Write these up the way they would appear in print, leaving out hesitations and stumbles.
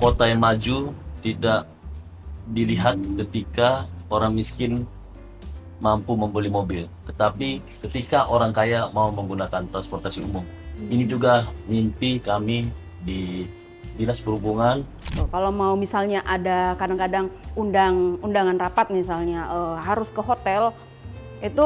kota yang maju tidak dilihat ketika orang miskin mampu membeli mobil, tetapi ketika orang kaya mau menggunakan transportasi umum. Ini juga mimpi kami di Dinas Perhubungan. Kalau mau misalnya ada kadang-kadang undangan rapat misalnya harus ke hotel, itu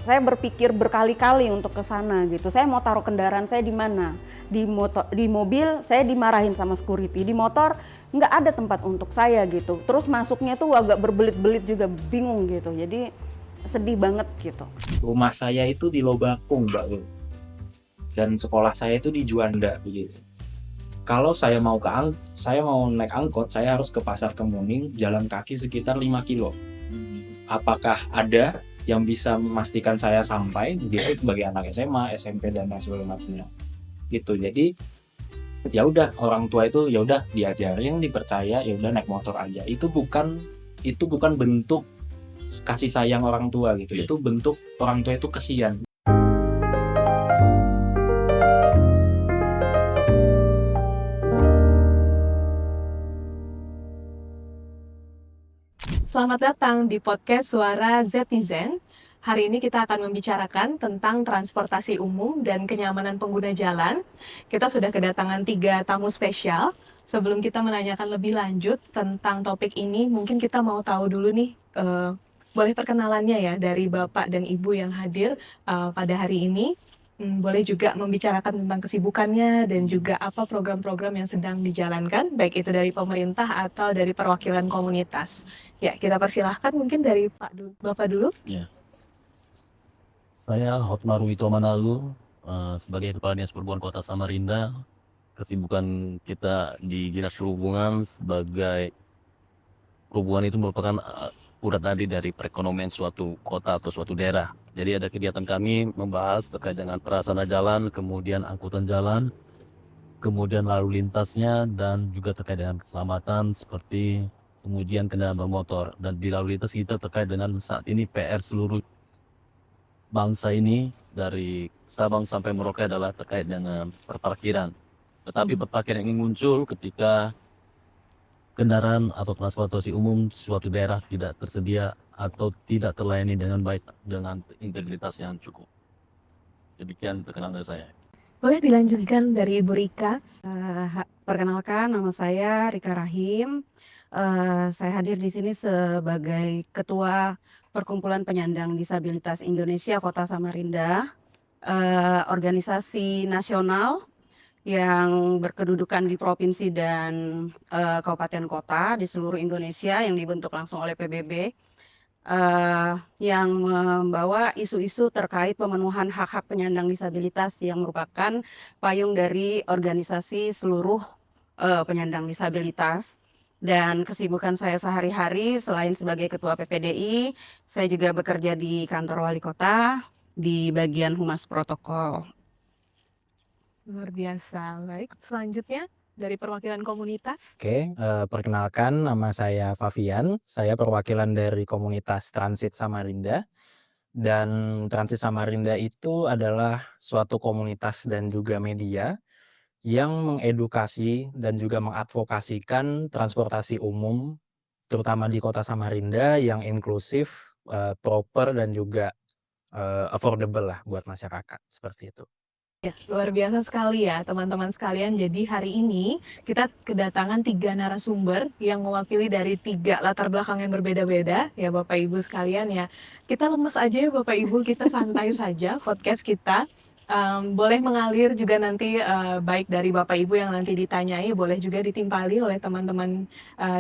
saya berpikir berkali-kali untuk ke sana gitu. Saya mau taruh kendaraan saya di mana? Di mobil saya dimarahin sama security, di motor nggak ada tempat untuk saya gitu. Terus masuknya tuh agak berbelit-belit juga, bingung gitu. Jadi sedih banget gitu. Rumah saya itu di Lobakung, Mbak Lu. Dan sekolah saya itu di Juanda begitu. Kalau saya mau naik angkot, saya harus ke Pasar Kemuning, jalan kaki sekitar 5 kilo. Apakah ada yang bisa memastikan saya sampai gitu sebagai anak SMA, SMP dan lain sebagainya? Gitu. Jadi ya udah, orang tua itu ya udah diajarin, dipercaya, ya udah naik motor aja. Itu bukan bentuk kasih sayang orang tua gitu. Itu bentuk orang tua itu kesian. Selamat datang di podcast Suara Zetizen. Hari ini kita akan membicarakan tentang transportasi umum dan kenyamanan pengguna jalan. Kita sudah kedatangan 3 tamu spesial. Sebelum kita menanyakan lebih lanjut tentang topik ini, mungkin kita mau tahu dulu nih, boleh perkenalannya ya dari Bapak dan Ibu yang hadir pada hari ini. Boleh juga membicarakan tentang kesibukannya dan juga apa program-program yang sedang dijalankan, baik itu dari pemerintah atau dari perwakilan komunitas. Ya, kita persilahkan mungkin dari Bapak dulu. Ya. Saya Hotmar Wito Manalu, sebagai Kepala Dinas Perhubungan Kota Samarinda. Kesibukan kita di Dinas Perhubungan sebagai perhubungan itu merupakan urat nadi dari perekonomian suatu kota atau suatu daerah. Jadi ada kegiatan kami membahas terkait dengan prasarana jalan, kemudian angkutan jalan, kemudian lalu lintasnya, dan juga terkait dengan keselamatan seperti kemudian kendaraan bermotor. Dan di lalu lintas kita terkait dengan saat ini PR seluruh bangsa ini dari Sabang sampai Merauke adalah terkait dengan perparkiran. Tetapi perparkiran ini muncul ketika kendaraan atau transportasi umum suatu daerah tidak tersedia atau tidak terlayani dengan baik dengan integritas yang cukup. Demikian perkenalan dari saya. Boleh dilanjutkan dari Ibu Rika. Perkenalkan, nama saya Rika Rahim. Saya hadir di sini sebagai Ketua Perkumpulan Penyandang Disabilitas Indonesia Kota Samarinda, organisasi nasional yang berkedudukan di provinsi dan kabupaten kota di seluruh Indonesia yang dibentuk langsung oleh PBB, yang membawa isu-isu terkait pemenuhan hak-hak penyandang disabilitas yang merupakan payung dari organisasi seluruh penyandang disabilitas. Dan kesibukan saya sehari-hari selain sebagai Ketua PPDI, saya juga bekerja di kantor wali kota di bagian humas protokol. Luar biasa. Baik, selanjutnya dari perwakilan komunitas. Oke, perkenalkan nama saya Favian, saya perwakilan dari komunitas Transit Samarinda. Dan Transit Samarinda itu adalah suatu komunitas dan juga media yang mengedukasi dan juga mengadvokasikan transportasi umum, terutama di Kota Samarinda yang inklusif, proper dan juga affordable lah buat masyarakat, seperti itu. Ya, luar biasa sekali ya teman-teman sekalian. Jadi hari ini kita kedatangan 3 narasumber yang mewakili dari 3 latar belakang yang berbeda-beda ya Bapak Ibu sekalian ya. Kita lemes aja ya Bapak Ibu, kita santai saja podcast kita. Boleh mengalir juga nanti baik dari Bapak Ibu yang nanti ditanyai, boleh juga ditimpali oleh teman-teman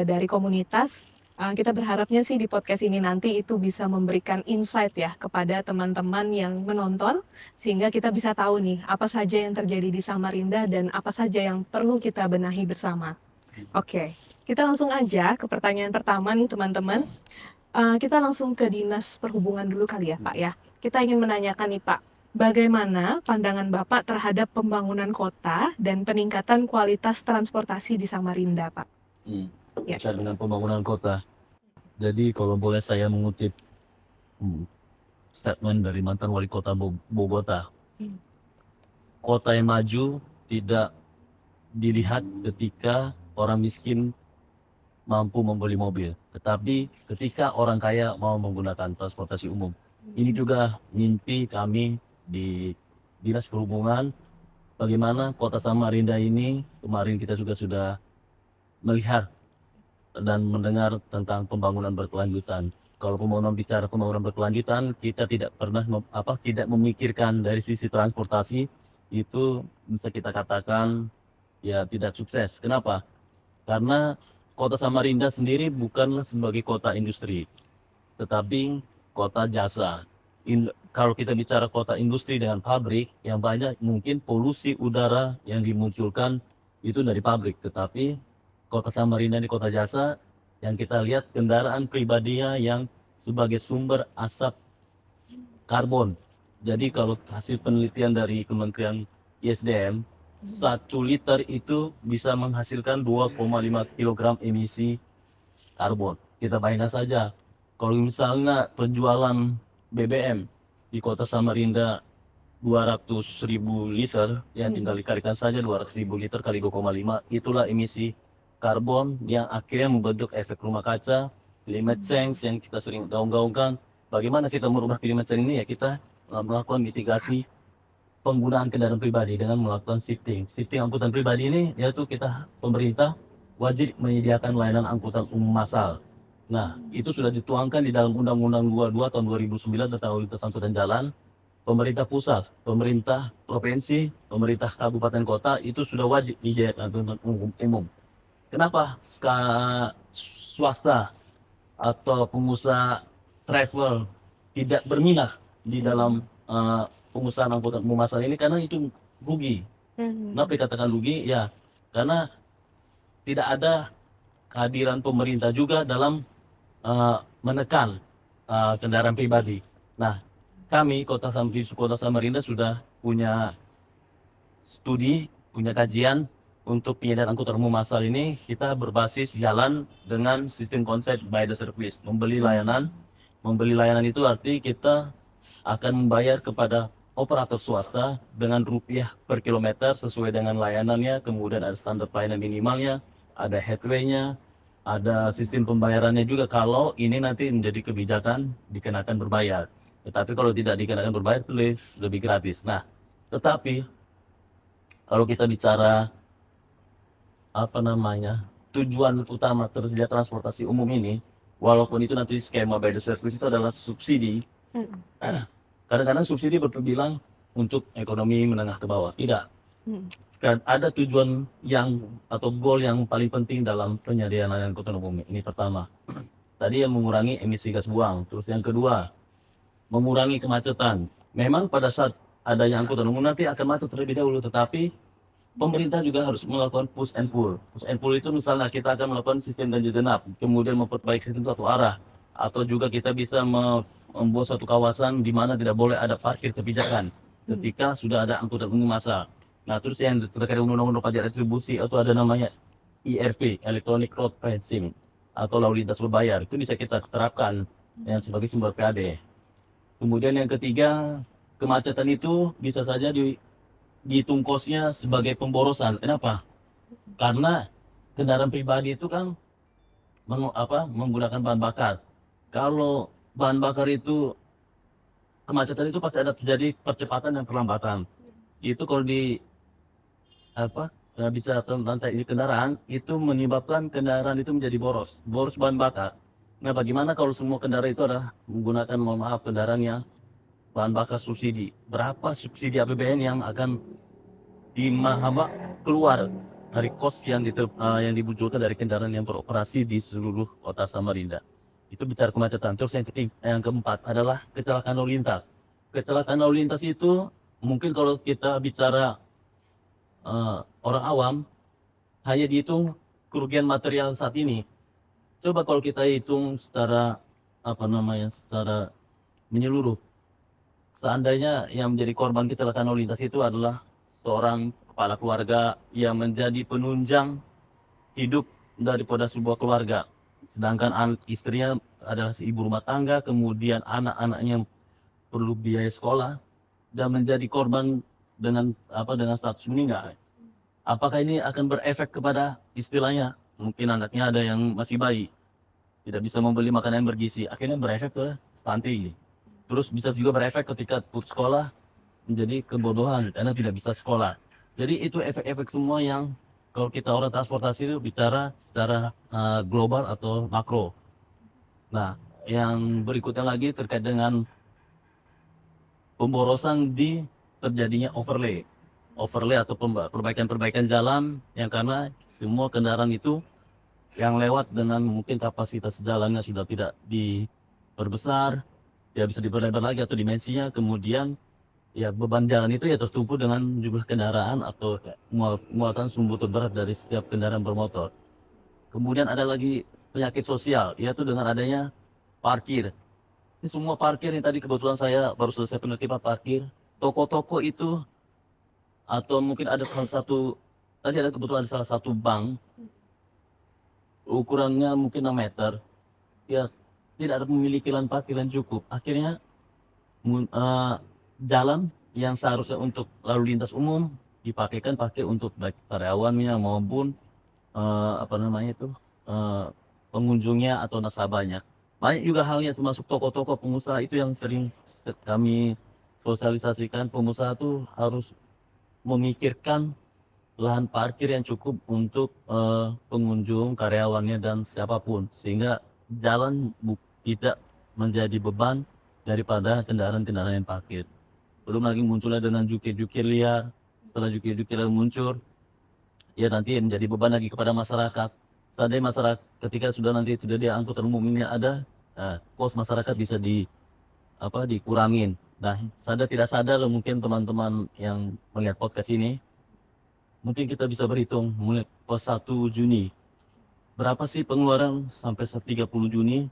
dari komunitas. Kita berharapnya sih di podcast ini nanti itu bisa memberikan insight ya kepada teman-teman yang menonton, sehingga kita bisa tahu nih apa saja yang terjadi di Samarinda dan apa saja yang perlu kita benahi bersama. Oke, kita langsung aja ke pertanyaan pertama nih teman-teman. Kita langsung ke Dinas Perhubungan dulu kali ya Pak ya. Kita ingin menanyakan nih Pak, bagaimana pandangan Bapak terhadap pembangunan kota dan peningkatan kualitas transportasi di Samarinda Pak? Ya. Terkait dengan pembangunan kota. Jadi kalau boleh saya mengutip statement dari mantan wali kota Bogota. Kota yang maju tidak dilihat ketika orang miskin mampu membeli mobil, tetapi ketika orang kaya mau menggunakan transportasi umum. Ini juga mimpi kami di Dinas Perhubungan, bagaimana Kota Samarinda ini kemarin kita juga sudah melihat dan mendengar tentang pembangunan berkelanjutan. Kalau bicara pembangunan berkelanjutan, kita tidak pernah tidak memikirkan dari sisi transportasi, itu bisa kita katakan ya tidak sukses. Kenapa? Karena Kota Samarinda sendiri bukanlah sebagai kota industri, tetapi kota jasa. Kalau kita bicara kota industri dengan pabrik, yang banyak mungkin polusi udara yang dimunculkan itu dari pabrik. Tetapi Kota Samarinda ini kota jasa, yang kita lihat kendaraan pribadinya yang sebagai sumber asap karbon. Jadi kalau hasil penelitian dari Kementerian ISDM, 1 liter itu bisa menghasilkan 2,5 kilogram emisi karbon. Kita bayangkan saja, kalau misalnya penjualan BBM di Kota Samarinda 200.000 liter, ya tinggal dikalikan saja 200.000 liter kali 2,5, itulah emisi karbon yang akhirnya membentuk efek rumah kaca, climate change yang kita sering gaung-gaungkan. Bagaimana kita merubah climate change ini? Ya kita melakukan mitigasi penggunaan kendaraan pribadi dengan melakukan shifting angkutan pribadi ini, yaitu pemerintah wajib menyediakan layanan angkutan umum massal. Nah, itu sudah dituangkan di dalam Undang-Undang 22 tahun 2009 tentang lalu lintas angkutan jalan. Pemerintah pusat, pemerintah provinsi, pemerintah kabupaten kota itu sudah wajib menyediakan angkutan umum. Kenapa swasta atau pengusaha travel tidak berminat di dalam pengusahaan angkutan umum massal ini? Karena itu rugi. Kenapa dikatakan rugi? Ya, karena tidak ada kehadiran pemerintah juga dalam menekan kendaraan pribadi. Nah, kami Kota Samarinda sudah punya studi, punya kajian untuk penyediaan angkutan umum massal ini. Kita berbasis jalan dengan sistem konsep by the service, membeli layanan. Membeli layanan itu arti kita akan membayar kepada operator swasta dengan rupiah per kilometer sesuai dengan layanannya, kemudian ada standar pelayanan minimalnya, ada headway-nya, ada sistem pembayarannya juga. Kalau ini nanti menjadi kebijakan dikenakan berbayar, tetapi kalau tidak dikenakan berbayar lebih gratis. Nah, tetapi kalau kita bicara tujuan utama tersedia transportasi umum ini, walaupun itu nanti skema by the service itu adalah subsidi, kadang-kadang subsidi berbilang untuk ekonomi menengah ke bawah. Tidak. Kan ada tujuan atau goal yang paling penting dalam penyediaan layanan angkutan umum ini. Pertama, tadi yang mengurangi emisi gas buang. Terus yang kedua, mengurangi kemacetan. Memang pada saat adanya angkutan umum nanti akan macet terlebih dahulu, tetapi pemerintah juga harus melakukan push and pull. Push and pull itu misalnya kita akan melakukan sistem ganjil genap, kemudian memperbaiki sistem satu arah, atau juga kita bisa membuat suatu kawasan di mana tidak boleh ada parkir kebijakan ketika sudah ada angkutan umum massal. Nah, terus yang terkait undang-undang pajak retribusi atau ada namanya ERP, Electronic Road Pricing, atau lalu lintas berbayar, itu bisa kita terapkan yang sebagai sumber PAD. Kemudian yang ketiga, kemacetan itu bisa saja dihitung kosnya sebagai pemborosan. Kenapa? Karena kendaraan pribadi itu kan menggunakan bahan bakar. Kalau bahan bakar itu kemacetan itu pasti ada terjadi percepatan dan perlambatan. Itu kalau bicara tentang teknik kendaraan, itu menyebabkan kendaraan itu menjadi boros bahan bakar. Nah, bagaimana kalau semua kendaraan itu adalah menggunakan kendaraan yang bahan bakar subsidi? Berapa subsidi APBN yang akan keluar dari kos yang dimunculkan dari kendaraan yang beroperasi di seluruh Kota Samarinda? Itu bicara kemacetan. Terus yang keempat adalah kecelakaan lalu lintas. Kecelakaan lalu lintas itu mungkin kalau kita bicara orang awam hanya dihitung kerugian material saat ini. Coba kalau kita hitung secara secara menyeluruh, seandainya yang menjadi korban kecelakaan lalu lintas itu adalah seorang kepala keluarga yang menjadi penunjang hidup daripada sebuah keluarga, sedangkan istrinya adalah ibu rumah tangga, kemudian anak-anaknya perlu biaya sekolah dan menjadi korban dengan status meninggal, apakah ini akan berefek kepada istilahnya, mungkin anaknya ada yang masih bayi, tidak bisa membeli makanan yang bergizi, akhirnya berefek ke stunting. Terus bisa juga berefek ketika putus sekolah menjadi kebodohan karena tidak bisa sekolah. Jadi itu efek-efek semua yang kalau kita orang transportasi itu bicara secara global atau makro. Nah, yang berikutnya lagi terkait dengan pemborosan di terjadinya overlay. Overlay atau perbaikan-perbaikan jalan yang karena semua kendaraan itu yang lewat dengan mungkin kapasitas jalannya sudah tidak diperbesar, tidak bisa diperlebar lagi atau dimensinya, kemudian ya beban jalan itu ya tertumpu dengan jumlah kendaraan atau muatan sumbu terberat dari setiap kendaraan bermotor. Kemudian ada lagi penyakit sosial, yaitu dengan adanya parkir. Ini semua parkir yang tadi kebetulan saya baru selesai penertiban parkir. Toko-toko itu atau mungkin ada tadi ada kebetulan ada salah satu bank ukurannya mungkin 6 meter. Ya tidak ada memiliki lahan parkir yang cukup. Akhirnya jalan yang seharusnya untuk lalu lintas umum dipakaikan parkir untuk baik karyawannya maupun apa namanya itu pengunjungnya atau nasabahnya. Banyak juga halnya termasuk toko-toko pengusaha itu yang sering kami sosialisasikan, pengusaha itu harus memikirkan lahan parkir yang cukup untuk pengunjung, karyawannya dan siapapun sehingga jalan tidak menjadi beban daripada kendaraan-kendaraan yang parkir. Belum lagi munculnya dengan jukir-jukir liar. Setelah jukir-jukir liar muncul, ya nanti menjadi beban lagi kepada masyarakat. Seandainya masyarakat ketika sudah nanti sudah di angkutan umum ini ada, kos masyarakat bisa dikurangin. Nah, sadar tidak sadar mungkin teman-teman yang melihat podcast ini, mungkin kita bisa berhitung mulai pas 1 Juni. Berapa sih pengeluaran sampai 30 Juni?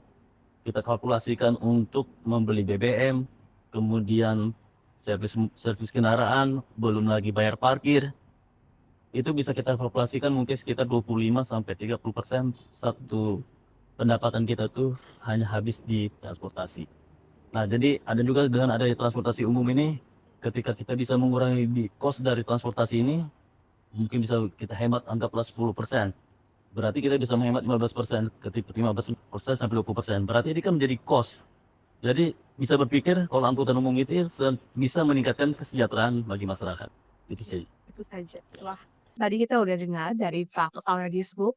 Kita kalkulasikan untuk membeli BBM, kemudian servis kendaraan, belum lagi bayar parkir. Itu bisa kita kalkulasikan mungkin sekitar 25-30% satu pendapatan kita tuh hanya habis di transportasi. Nah, jadi ada juga dengan adanya transportasi umum ini, ketika kita bisa mengurangi cost dari transportasi ini, mungkin bisa kita hemat anggaplah 10%. Berarti kita bisa menghemat 15%, ketika 15% sampai 20%. Berarti ini kan menjadi cost. Jadi bisa berpikir kalau angkutan umum itu bisa meningkatkan kesejahteraan bagi masyarakat. Itu saja. Itu saja. Wah, tadi kita udah dengar dari Pak Kepala Dishub,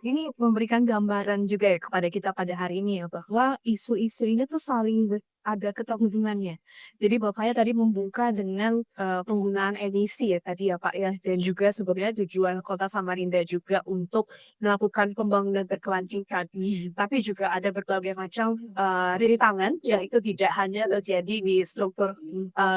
ini memberikan gambaran juga ya kepada kita pada hari ini ya, bahwa isu-isu ini tuh saling ada keterhubungannya. Jadi Bapaknya tadi membuka dengan penggunaan emisi ya tadi ya Pak ya, dan juga sebenarnya tujuan Kota Samarinda juga untuk melakukan pembangunan berkelanjutan. Tapi juga ada berbagai macam rintangan yang itu tidak hanya terjadi di struktur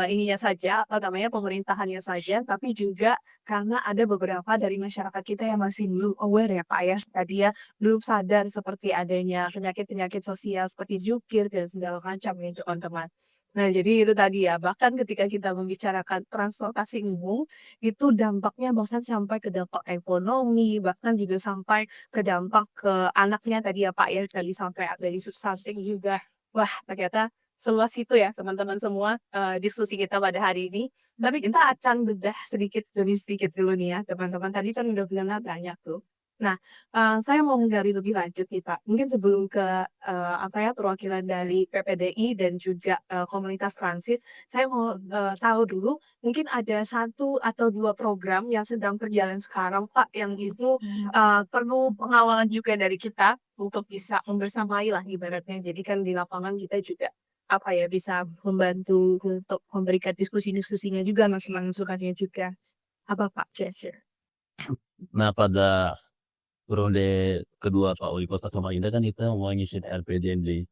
ininya saja, apa namanya, pemerintahannya saja, tapi juga karena ada beberapa dari masyarakat kita yang masih belum aware ya Pak ya, tadi ya, belum sadar seperti adanya penyakit-penyakit sosial seperti jukir dan segala macam ya teman-teman. Nah jadi itu tadi ya, bahkan ketika kita membicarakan transportasi umum, itu dampaknya bahkan sampai ke dampak ekonomi, bahkan juga sampai ke dampak ke anaknya tadi ya Pak ya, tadi sampai ada isu stunting juga. Wah ternyata seluas itu ya teman-teman semua diskusi kita pada hari ini. Tapi kita akan bedah sedikit demi sedikit dulu nih ya teman-teman. Tadi kan udah bilang banyak tuh. Nah, saya mau menggali lebih lanjut nih Pak. Mungkin sebelum ke apa ya perwakilan dari PPDI dan juga komunitas transit, saya mau tahu dulu mungkin ada 1 atau 2 program yang sedang berjalan sekarang Pak yang itu perlu pengawalan juga dari kita untuk bisa membersamai lah ibaratnya. Jadi kan di lapangan kita juga apa ya bisa membantu untuk memberikan diskusi-diskusinya juga, masukan-masukannya juga. Apa Pak kira-kira? Nah, pada periode kedua Pak Wali Kota Samarinda kan kita mau ngisi RPJMD.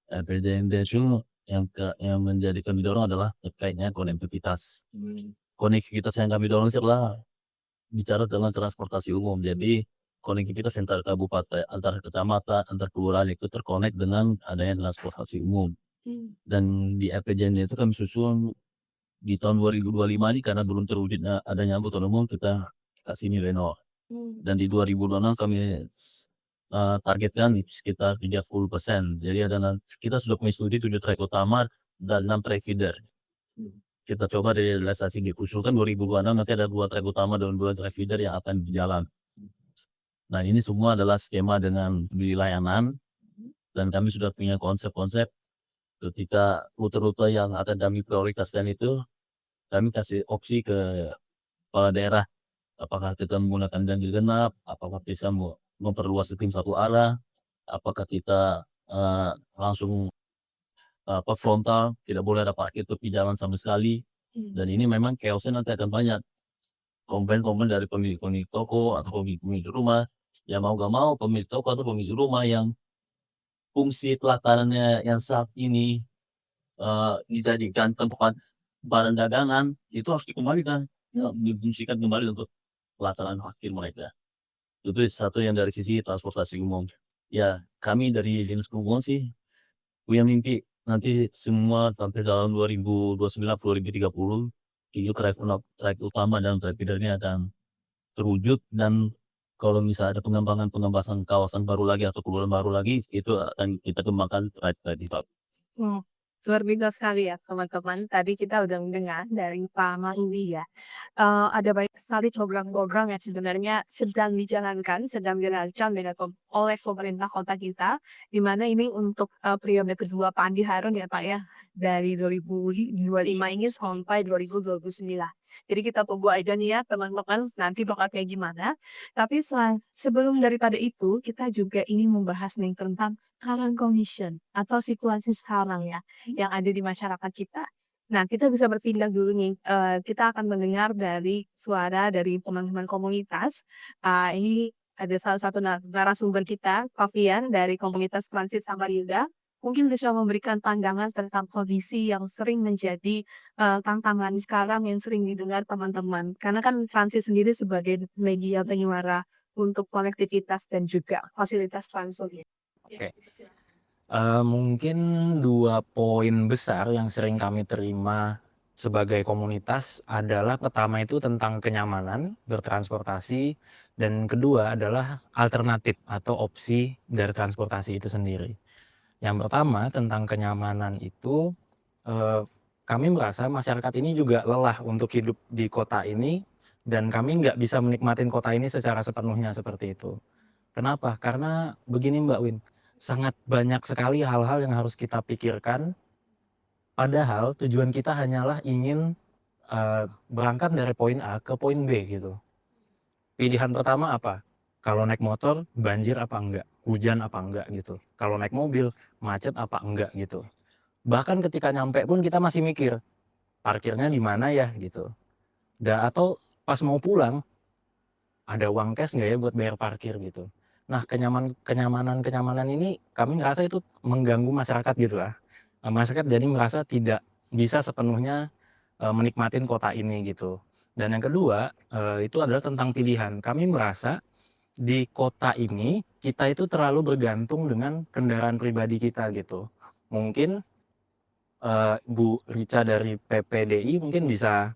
RPJMD itu yang menjadi kami dorong adalah terkaitnya konektivitas. Konektivitas yang kami dorong itu adalah bicara dengan transportasi umum. Jadi konektivitas antar kabupaten, antar kecamatan, antar kelurahan itu terkonek dengan adanya transportasi umum. Dan di RPJMD itu kami susun di tahun 2025 ini karena belum terwujudnya adanya angkutan umum kita kasih nilai 0. Dan di 2026 kami targetkan sekitar 30%. Jadi kita sudah punya studi 7 trayek utama dan 6 trayek feeder. kita coba realisasi diusulkan 2026 nanti ada 2 trek utama dan 2 trek feeder yang akan berjalan. Nah, ini semua adalah skema dengan layanan dan kami sudah punya konsep-konsep ketika rute-rute yang akan kami prioritaskan itu, kami kasih opsi ke kepala daerah. Apakah kita menggunakan ganjil genap, apakah bisa memperluas sistem satu arah, apakah kita langsung frontal, tidak boleh ada parkir tepi jalan sama sekali. Dan ini memang chaos-nya nanti akan banyak. Komplain-komplain dari pemilik toko atau pemilik rumah, ya mau gak mau pemilik toko atau pemilik rumah yang fungsi pelatanannya yang saat ini dijadikan tempat barang dagangan, itu harus dikembalikan, difungsikan kembali untuk pelataran parkir mereka. Itu satu yang dari sisi transportasi umum. Ya, kami dari Dinas Perhubungan sih punya mimpi nanti semua sampai tahun 2029-2030 itu trek utama dan trek feeder ini akan terwujud, dan kalau misalnya ada pengembangan kawasan baru lagi atau kelurahan baru lagi, itu akan kita kembangkan trek di Pak. Luar biasa sekali ya teman-teman. Tadi kita udah mendengar dari Pak Mahdi ya. Ada banyak sekali program-program yang sebenarnya sedang dijalankan, sedang dirancang oleh pemerintah kota kita, di mana ini untuk periode kedua Pak Andi Harun ya Pak ya, dari 2025 ini sampai 2029. Jadi kita tunggu aja nih ya teman-teman, nanti bakal kayak gimana. Tapi sebelum daripada itu, kita juga ingin membahas nih tentang current condition atau situasi sekarang ya, yang ada di masyarakat kita. Nah, kita bisa berpindah dulu nih, kita akan mendengar dari suara dari teman-teman komunitas. Ini ada salah satu narasumber kita, Favian dari komunitas Transit Samarinda. Mungkin bisa memberikan pandangan tentang kondisi yang sering menjadi tantangan sekarang yang sering didengar teman-teman. Karena kan transit sendiri sebagai media penyuara untuk konektivitas dan juga fasilitas transport. Oke. Mungkin 2 poin besar yang sering kami terima sebagai komunitas adalah pertama itu tentang kenyamanan bertransportasi, dan kedua adalah alternatif atau opsi dari transportasi itu sendiri. Yang pertama tentang kenyamanan itu, kami merasa masyarakat ini juga lelah untuk hidup di kota ini, dan kami nggak bisa menikmatin kota ini secara sepenuhnya seperti itu. Kenapa? Karena begini Mbak Win, sangat banyak sekali hal-hal yang harus kita pikirkan, padahal tujuan kita hanyalah ingin berangkat dari poin A ke poin B gitu. Pilihan pertama apa? Kalau naik motor, banjir apa enggak? Hujan apa enggak gitu. Kalau naik mobil, macet apa enggak gitu. Bahkan ketika nyampe pun kita masih mikir, parkirnya di mana ya gitu. Atau pas mau pulang, ada uang cash nggak ya buat bayar parkir gitu. Nah, kenyamanan ini kami ngerasa itu mengganggu masyarakat gitu lah. Masyarakat jadi merasa tidak bisa sepenuhnya menikmatin kota ini gitu. Dan yang kedua, itu adalah tentang pilihan. Kami merasa di kota ini kita itu terlalu bergantung dengan kendaraan pribadi kita gitu. Mungkin Bu Rica dari PPDI mungkin bisa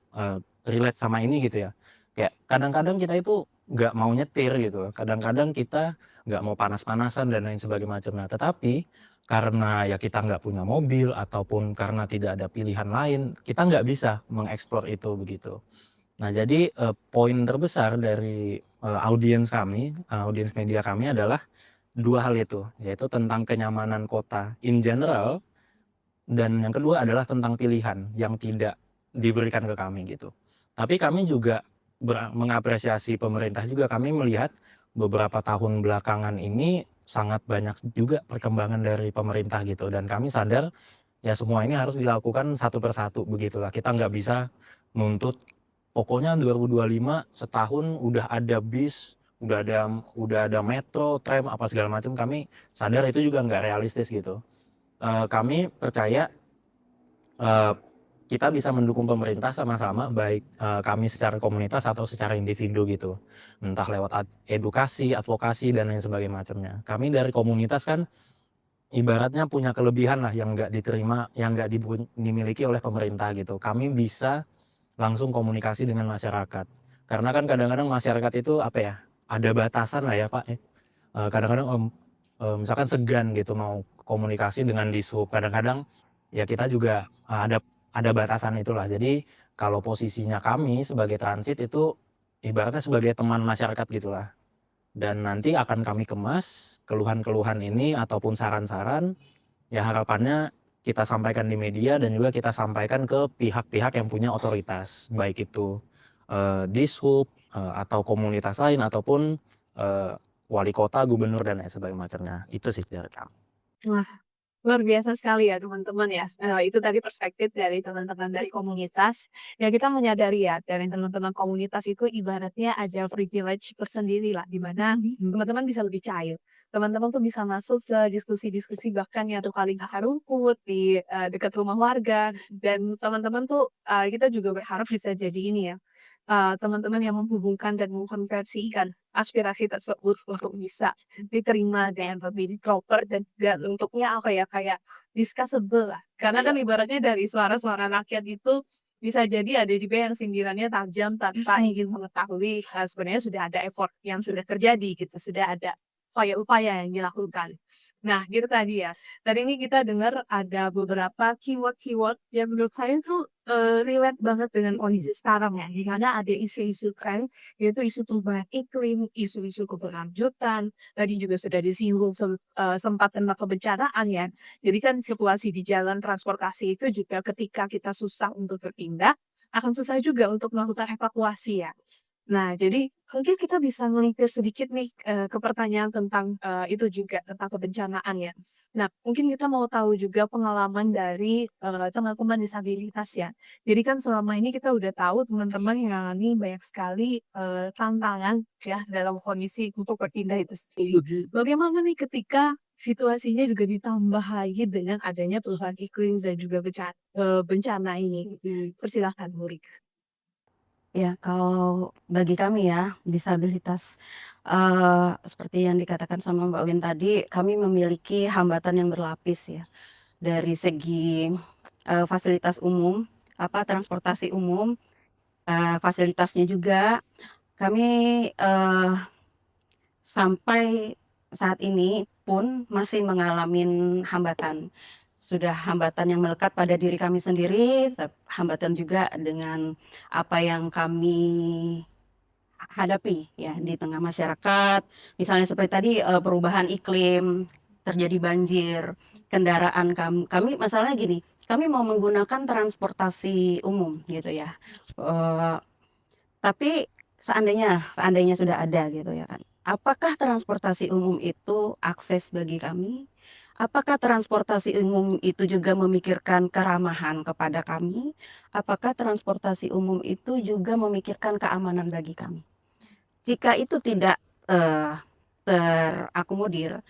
relate sama ini gitu ya. Kayak kadang-kadang kita itu nggak mau nyetir gitu, kadang-kadang kita nggak mau panas-panasan dan lain sebagainya macamnya. Tetapi karena ya kita nggak punya mobil ataupun karena tidak ada pilihan lain, kita nggak bisa mengeksplor itu begitu. Nah, jadi poin terbesar dari audiens media kami adalah 2 hal itu, yaitu tentang kenyamanan kota in general, dan yang kedua adalah tentang pilihan yang tidak diberikan ke kami gitu. Tapi kami juga mengapresiasi pemerintah juga. Kami melihat beberapa tahun belakangan ini sangat banyak juga perkembangan dari pemerintah gitu, dan kami sadar ya semua ini harus dilakukan satu persatu begitulah. Kita nggak bisa nuntut pokoknya 2025 setahun udah ada bis, udah ada metro, tram, apa segala macam. Kami sadar itu juga nggak realistis gitu. Kami percaya kita bisa mendukung pemerintah sama-sama, baik kami secara komunitas atau secara individu gitu. Entah lewat edukasi, advokasi, dan lain sebagainya macamnya. Kami dari komunitas kan ibaratnya punya kelebihan lah yang nggak diterima, yang nggak dimiliki oleh pemerintah gitu. Kami bisa langsung komunikasi dengan masyarakat. Karena kan kadang-kadang masyarakat itu apa ya, ada batasan lah ya Pak. Kadang-kadang misalkan segan gitu mau komunikasi dengan Dishub. Kadang-kadang ya kita juga ada ada batasan itulah. Jadi kalau posisinya kami sebagai transit itu ibaratnya sebagai teman masyarakat gitulah. Dan nanti akan kami kemas keluhan-keluhan ini ataupun saran-saran, ya harapannya kita sampaikan di media dan juga kita sampaikan ke pihak-pihak yang punya otoritas, baik itu Dishub atau komunitas lain ataupun wali kota, gubernur dan lain sebagainya. Itu sih dari kami. Wah, luar biasa sekali ya teman-teman ya. Itu tadi perspektif dari teman-teman dari komunitas. Ya kita menyadari ya dari teman-teman komunitas itu ibaratnya ada privilege tersendiri lah, di mana teman-teman bisa lebih cair. Teman-teman tuh bisa masuk ke diskusi-diskusi bahkan yang tuh paling akar rumput di dekat rumah warga, dan teman-teman tuh kita juga berharap bisa jadi ini ya. Teman-teman yang menghubungkan dan mengkonversikan aspirasi tersebut untuk bisa diterima dengan lebih proper dan bentuknya apa ya, kayak discussable lah. Karena kan ibaratnya dari suara-suara rakyat itu bisa jadi ada juga yang sindirannya tajam tanpa ingin mengetahui sebenarnya sudah ada effort yang sudah terjadi gitu, sudah ada upaya-upaya yang dilakukan. Nah, gitu tadi ya. Tadi ini kita dengar ada beberapa keyword-keyword yang menurut saya tuh relate banget dengan kondisi sekarang ya. Di mana ada isu-isu tren, yaitu isu perubahan iklim, isu-isu keberlanjutan. Tadi juga sudah disinggung sempat tentang kebencanaan ya. Jadi kan situasi di jalan transportasi itu juga ketika kita susah untuk berpindah, akan susah juga untuk melakukan evakuasi ya. Nah, jadi mungkin kita bisa ngelipir sedikit nih ke pertanyaan tentang itu juga, tentang kebencanaan ya. Nah, mungkin kita mau tahu juga pengalaman dari teman-teman disabilitas ya. Jadi kan selama ini kita udah tahu teman-teman yang mengalami banyak sekali tantangan ya dalam kondisi untuk berpindah itu sendiri. Bagaimana nih ketika situasinya juga ditambah lagi dengan adanya perubahan iklim dan juga bencana ini? Persilahkan, Muri. Ya, kalau bagi kami ya, disabilitas, seperti yang dikatakan sama Mbak Win tadi, kami memiliki hambatan yang berlapis ya. Dari segi, fasilitas umum, transportasi umum, fasilitasnya juga, kami, sampai saat ini pun masih mengalami hambatan. Sudah hambatan yang melekat pada diri kami sendiri, hambatan juga dengan apa yang kami hadapi ya di tengah masyarakat. Misalnya seperti tadi perubahan iklim, terjadi banjir, kendaraan kami masalahnya gini, kami mau menggunakan transportasi umum gitu ya. Tapi seandainya sudah ada gitu ya kan. Apakah transportasi umum itu akses bagi kami? Apakah transportasi umum itu juga memikirkan keramahan kepada kami? Apakah transportasi umum itu juga memikirkan keamanan bagi kami? Jika itu tidak terakomodir,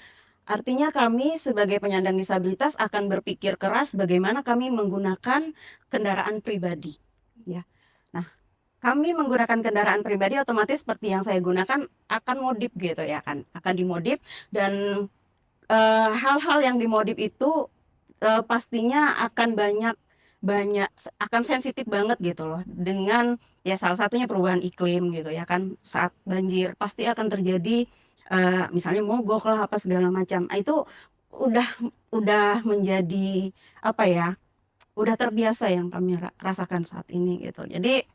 artinya kami sebagai penyandang disabilitas akan berpikir keras bagaimana kami menggunakan kendaraan pribadi. Ya. Nah, kami menggunakan kendaraan pribadi otomatis seperti yang saya gunakan akan modif gitu ya kan, akan dimodif dan hal-hal yang dimodif itu pastinya akan banyak akan sensitif banget gitu loh dengan ya salah satunya perubahan iklim gitu ya kan. Saat banjir pasti akan terjadi misalnya mogok lah apa segala macam. Itu udah menjadi apa ya? Udah terbiasa yang kami rasakan saat ini gitu. Jadi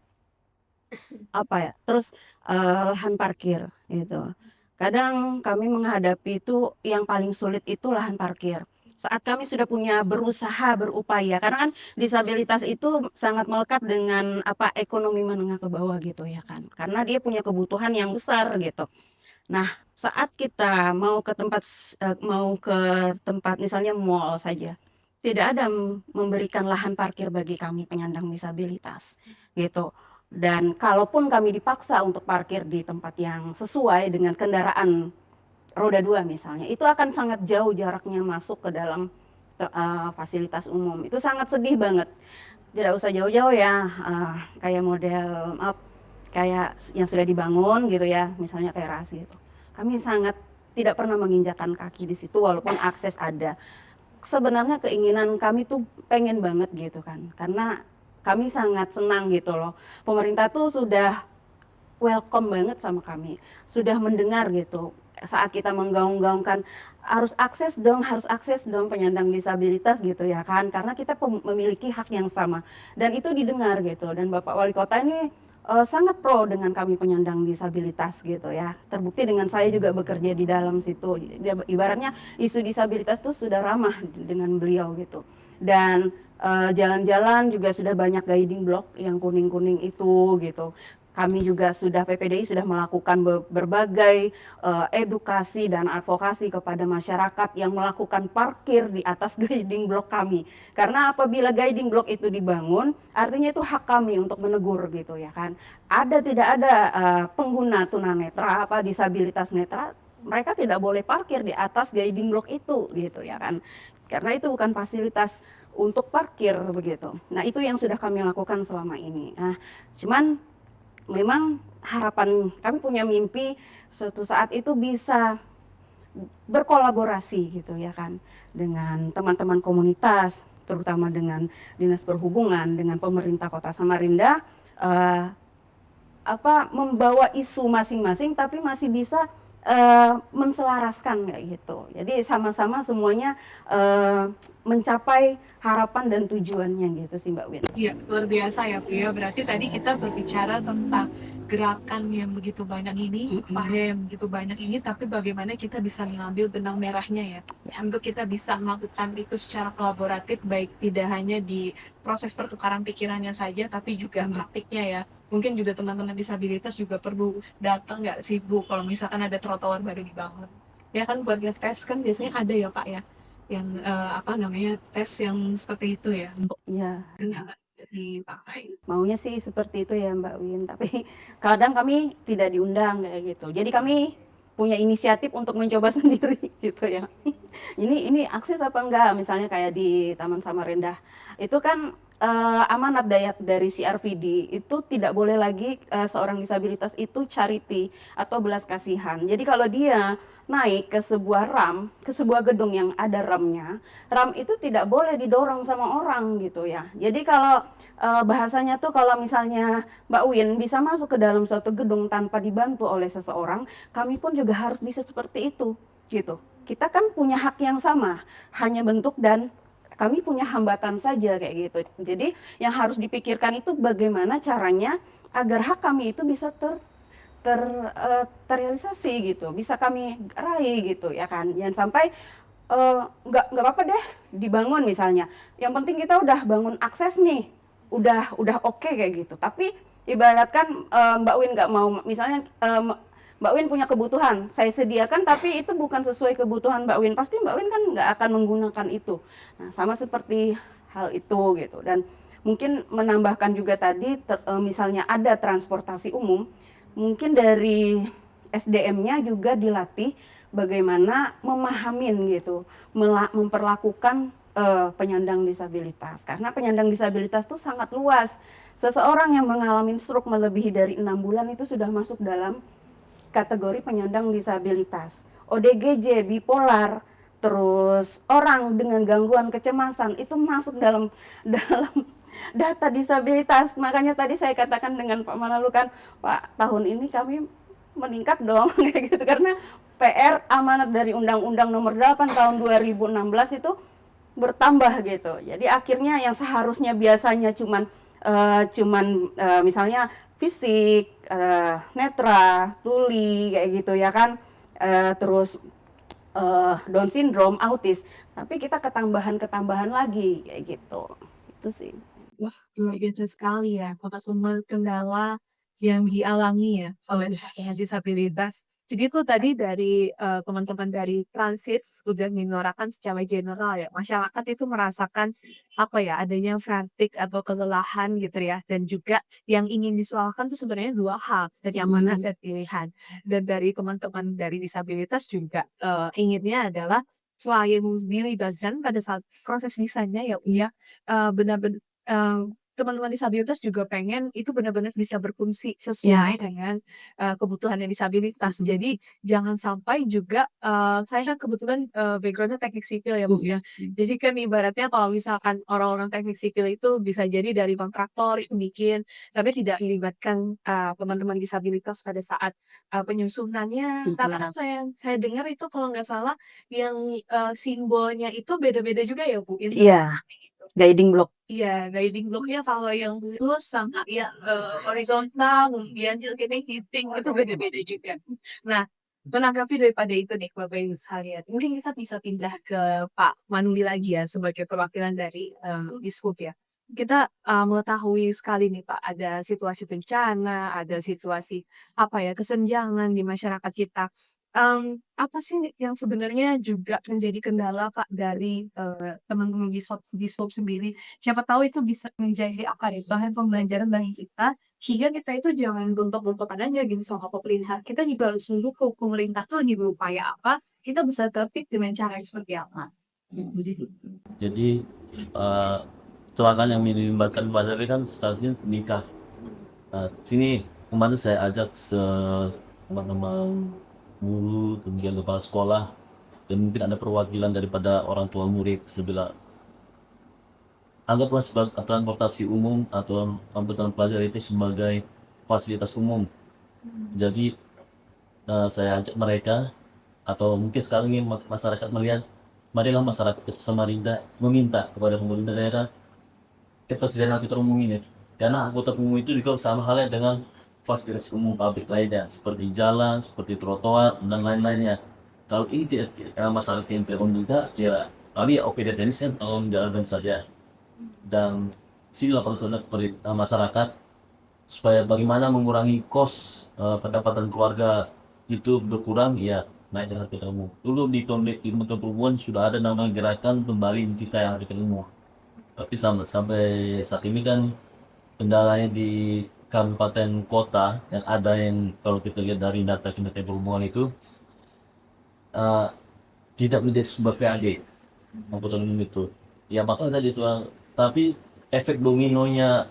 apa ya? Terus lahan parkir gitu. Kadang kami menghadapi itu yang paling sulit itu lahan parkir. Saat kami sudah berusaha, berupaya, karena kan disabilitas itu sangat melekat dengan ekonomi menengah ke bawah gitu ya kan. Karena dia punya kebutuhan yang besar gitu. Nah, saat kita mau ke tempat misalnya mall saja, tidak ada memberikan lahan parkir bagi kami penyandang disabilitas gitu. Dan kalaupun kami dipaksa untuk parkir di tempat yang sesuai dengan kendaraan roda 2 misalnya, itu akan sangat jauh jaraknya masuk ke dalam fasilitas umum. Itu sangat sedih banget. Tidak usah jauh-jauh ya, kayak model kayak yang sudah dibangun gitu ya, misalnya teras gitu. Kami sangat tidak pernah menginjakan kaki di situ walaupun akses ada. Sebenarnya keinginan kami tuh pengen banget gitu kan, karena kami sangat senang gitu loh. Pemerintah tuh sudah welcome banget sama kami, sudah mendengar gitu saat kita menggaung-gaungkan harus akses dong penyandang disabilitas gitu ya kan, karena kita memiliki hak yang sama dan itu didengar gitu. Dan Bapak Wali Kota ini sangat pro dengan kami penyandang disabilitas gitu ya. Terbukti dengan saya juga bekerja di dalam situ. Ibaratnya isu disabilitas itu sudah ramah dengan beliau gitu. Dan jalan-jalan juga sudah banyak guiding block yang kuning-kuning itu gitu. Kami juga PPDI sudah melakukan berbagai edukasi dan advokasi kepada masyarakat yang melakukan parkir di atas guiding block kami. Karena apabila guiding block itu dibangun, artinya itu hak kami untuk menegur gitu ya kan. Tidak ada pengguna tunanetra disabilitas netra, mereka tidak boleh parkir di atas guiding block itu gitu ya kan. Karena itu bukan fasilitas untuk parkir begitu. Nah, itu yang sudah kami lakukan selama ini. Nah, cuman memang harapan kami punya mimpi suatu saat itu bisa berkolaborasi gitu ya kan dengan teman-teman komunitas, terutama dengan Dinas Perhubungan, dengan pemerintah Kota Samarinda, membawa isu masing-masing tapi masih bisa menselaraskan kayak gitu. Jadi sama-sama semuanya mencapai harapan dan tujuannya gitu sih Mbak Win. Iya, luar biasa ya Bu ya. Berarti tadi kita berbicara tentang gerakan yang begitu banyak ini, upaya yang begitu banyak ini, tapi bagaimana kita bisa mengambil benang merahnya ya. Untuk kita bisa melakukan itu secara kolaboratif, baik tidak hanya di proses pertukaran pikirannya saja, tapi juga praktiknya ya. Mungkin juga teman-teman disabilitas juga perlu datang nggak sih Bu, kalau misalkan ada trotoar baru dibangun. Ya kan buat ngetes kan biasanya ada ya Pak ya, yang tes yang seperti itu ya untuk Iya, dipakai. maunya sih seperti itu ya Mbak Win, tapi kadang kami tidak diundang kayak gitu. Jadi kami punya inisiatif untuk mencoba sendiri gitu ya. Ini akses apa enggak, misalnya kayak di Taman Samarinda. Itu kan amanat dari CRVD itu tidak boleh lagi seorang disabilitas itu charity atau belas kasihan. Jadi kalau dia naik ke sebuah ke sebuah gedung yang ada ramnya, ram itu tidak boleh didorong sama orang gitu ya. Jadi kalau bahasanya tuh kalau misalnya Mbak Win bisa masuk ke dalam suatu gedung tanpa dibantu oleh seseorang, kami pun juga harus bisa seperti itu gitu. Kita kan punya hak yang sama, hanya bentuk dan kami punya hambatan saja kayak gitu. Jadi yang harus dipikirkan itu bagaimana caranya agar hak kami itu bisa terrealisasi gitu, bisa kami raih gitu ya kan. Jangan sampai nggak apa-apa deh dibangun misalnya. Yang penting kita udah bangun akses nih, udah oke kayak gitu. Tapi ibaratkan Mbak Win nggak mau, misalnya Mbak Win punya kebutuhan, saya sediakan tapi itu bukan sesuai kebutuhan Mbak Win, pasti Mbak Win kan nggak akan menggunakan itu. Nah, sama seperti hal itu gitu. Dan mungkin menambahkan juga tadi misalnya ada transportasi umum, mungkin dari SDM-nya juga dilatih bagaimana memahamin gitu, memperlakukan penyandang disabilitas. Karena penyandang disabilitas itu sangat luas. Seseorang yang mengalami stroke melebihi dari 6 bulan itu sudah masuk dalam kategori penyandang disabilitas. ODGJ, bipolar, terus orang dengan gangguan kecemasan itu masuk dalam data disabilitas. Makanya tadi saya katakan dengan Pak Manalu kan, Pak, tahun ini kami meningkat dong kayak gitu, karena PR amanat dari Undang-Undang Nomor 8 tahun 2016 itu bertambah gitu. Jadi akhirnya yang seharusnya biasanya cuman misalnya fisik, netra, tuli kayak gitu ya kan, terus Down syndrome, autis, tapi kita ketambahan lagi kayak gitu. Itu sih. Wah, luar biasa sekali ya, semua kendala yang dialami ya oleh penyandang disabilitas. Jadi itu tadi dari teman-teman dari transit udah menyuarakan secara general ya, masyarakat itu merasakan adanya fatigue atau kelelahan gitu ya, dan juga yang ingin disuarakan itu sebenarnya dua hal, kenyamanan dan pilihan. Dan dari teman-teman dari disabilitas juga inginnya adalah selain dilibatkan pada saat proses desainnya ya benar-benar teman-teman disabilitas juga pengen itu benar-benar bisa berfungsi Iya. sesuai dengan, kebutuhannya disabilitas. Jadi jangan sampai juga, saya kan kebetulan, background-nya teknik sipil ya, Bu, ya. Jadi kan ibaratnya kalau misalkan orang-orang teknik sipil itu bisa jadi dari kontraktor itu bikin, tapi tidak melibatkan, teman-teman disabilitas pada saat, penyusunannya. Karena kan saya dengar itu kalau nggak salah yang, simbolnya itu beda-beda juga ya, Bu, Iya, guiding block. Iya, guiding block-nya kalau yang lurus sama yang, horizontal, kemudian titik-titik itu beda-beda juga. Nah, menanggapi daripada itu nih Bapak Ibu sekalian, mungkin kita bisa pindah ke Pak Manuli lagi ya sebagai perwakilan dari, Dishub ya. Kita, mengetahui sekali nih Pak, ada situasi bencana, ada situasi apa ya, kesenjangan di masyarakat kita. Apa sih yang sebenarnya juga menjadi kendala Kak dari, teman-teman Dishub sendiri? Siapa tahu itu bisa menjadi apa ya, bahan pembelajaran bagi kita, sehingga kita itu jangan gontok-gontokan aja gitu sama pemerintah. Kita juga harus mendukung pemerintah tuh lagi berupaya apa, kita bisa tertib dengan cara yang seperti apa. Jadi kecelakaan yang melibatkan Pak Zari kan startnya nikah. Sini kemarin saya ajak teman-teman guru, kemudian kepala sekolah, dan mungkin ada perwakilan daripada orang tua murid sebelah. Anggaplah sebagai transportasi umum atau angkutan pelajar itu sebagai fasilitas umum. Jadi saya ajak mereka, atau mungkin sekarang ini masyarakat melihat, marilah masyarakat Samarinda meminta kepada pemerintah daerah ketersediaan angkutan umum ini, karena angkutan umum itu juga sama halnya dengan fasilitas umum publik lainnya seperti jalan, seperti trotoar dan lain-lainnya. Kalau ini tidak masyarakat yang tidak, ya kami OPD teknis kan tolong jalankan saja. Dan sinilah pesan masyarakat supaya bagaimana mengurangi kos pendapatan keluarga itu berkurang, ya naik dengan angkutan umum. Dulu di Kementerian Perhubungan sudah ada namanya gerakan kembali cita yang angkutan umum. Tapi sampai saat ini kan kendalanya di kabupaten kota yang ada, yang kalau kita lihat dari data Kementerian Perhubungan itu eh, tidak menjadi sebuah PAD angkutan umum itu. Ya makanya tadi tapi efek dominonya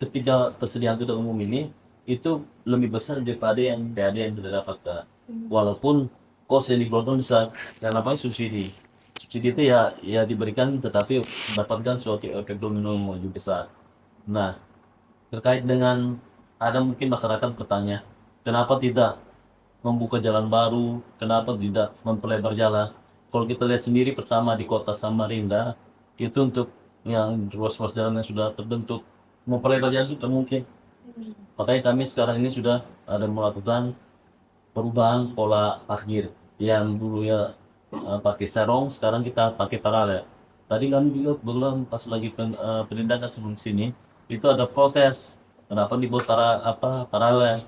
ketika tersedia angkutan umum ini itu lebih besar daripada yang PAD yang tidak dapatkan. Walaupun kos yang dikeluarkan besar, dan apa subsidi. Subsidi itu ya diberikan, tetapi mendapatkan suatu efek domino yang lebih besar. Nah, terkait dengan ada mungkin masyarakat bertanya, kenapa tidak membuka jalan baru, kenapa tidak memperlebar jalan? Kalau kita lihat sendiri bersama di kota Samarinda, itu untuk yang ruas-ruas jalan yang sudah terbentuk, memperlebar jalan itu tak mungkin. Makanya kami sekarang ini sudah ada melakukan perubahan pola parkir yang dulunya pakai serong, sekarang kita pakai paralel. Tadi kami juga belum pas lagi penindakan sebelum sini itu ada protes kenapa dibuat paralel,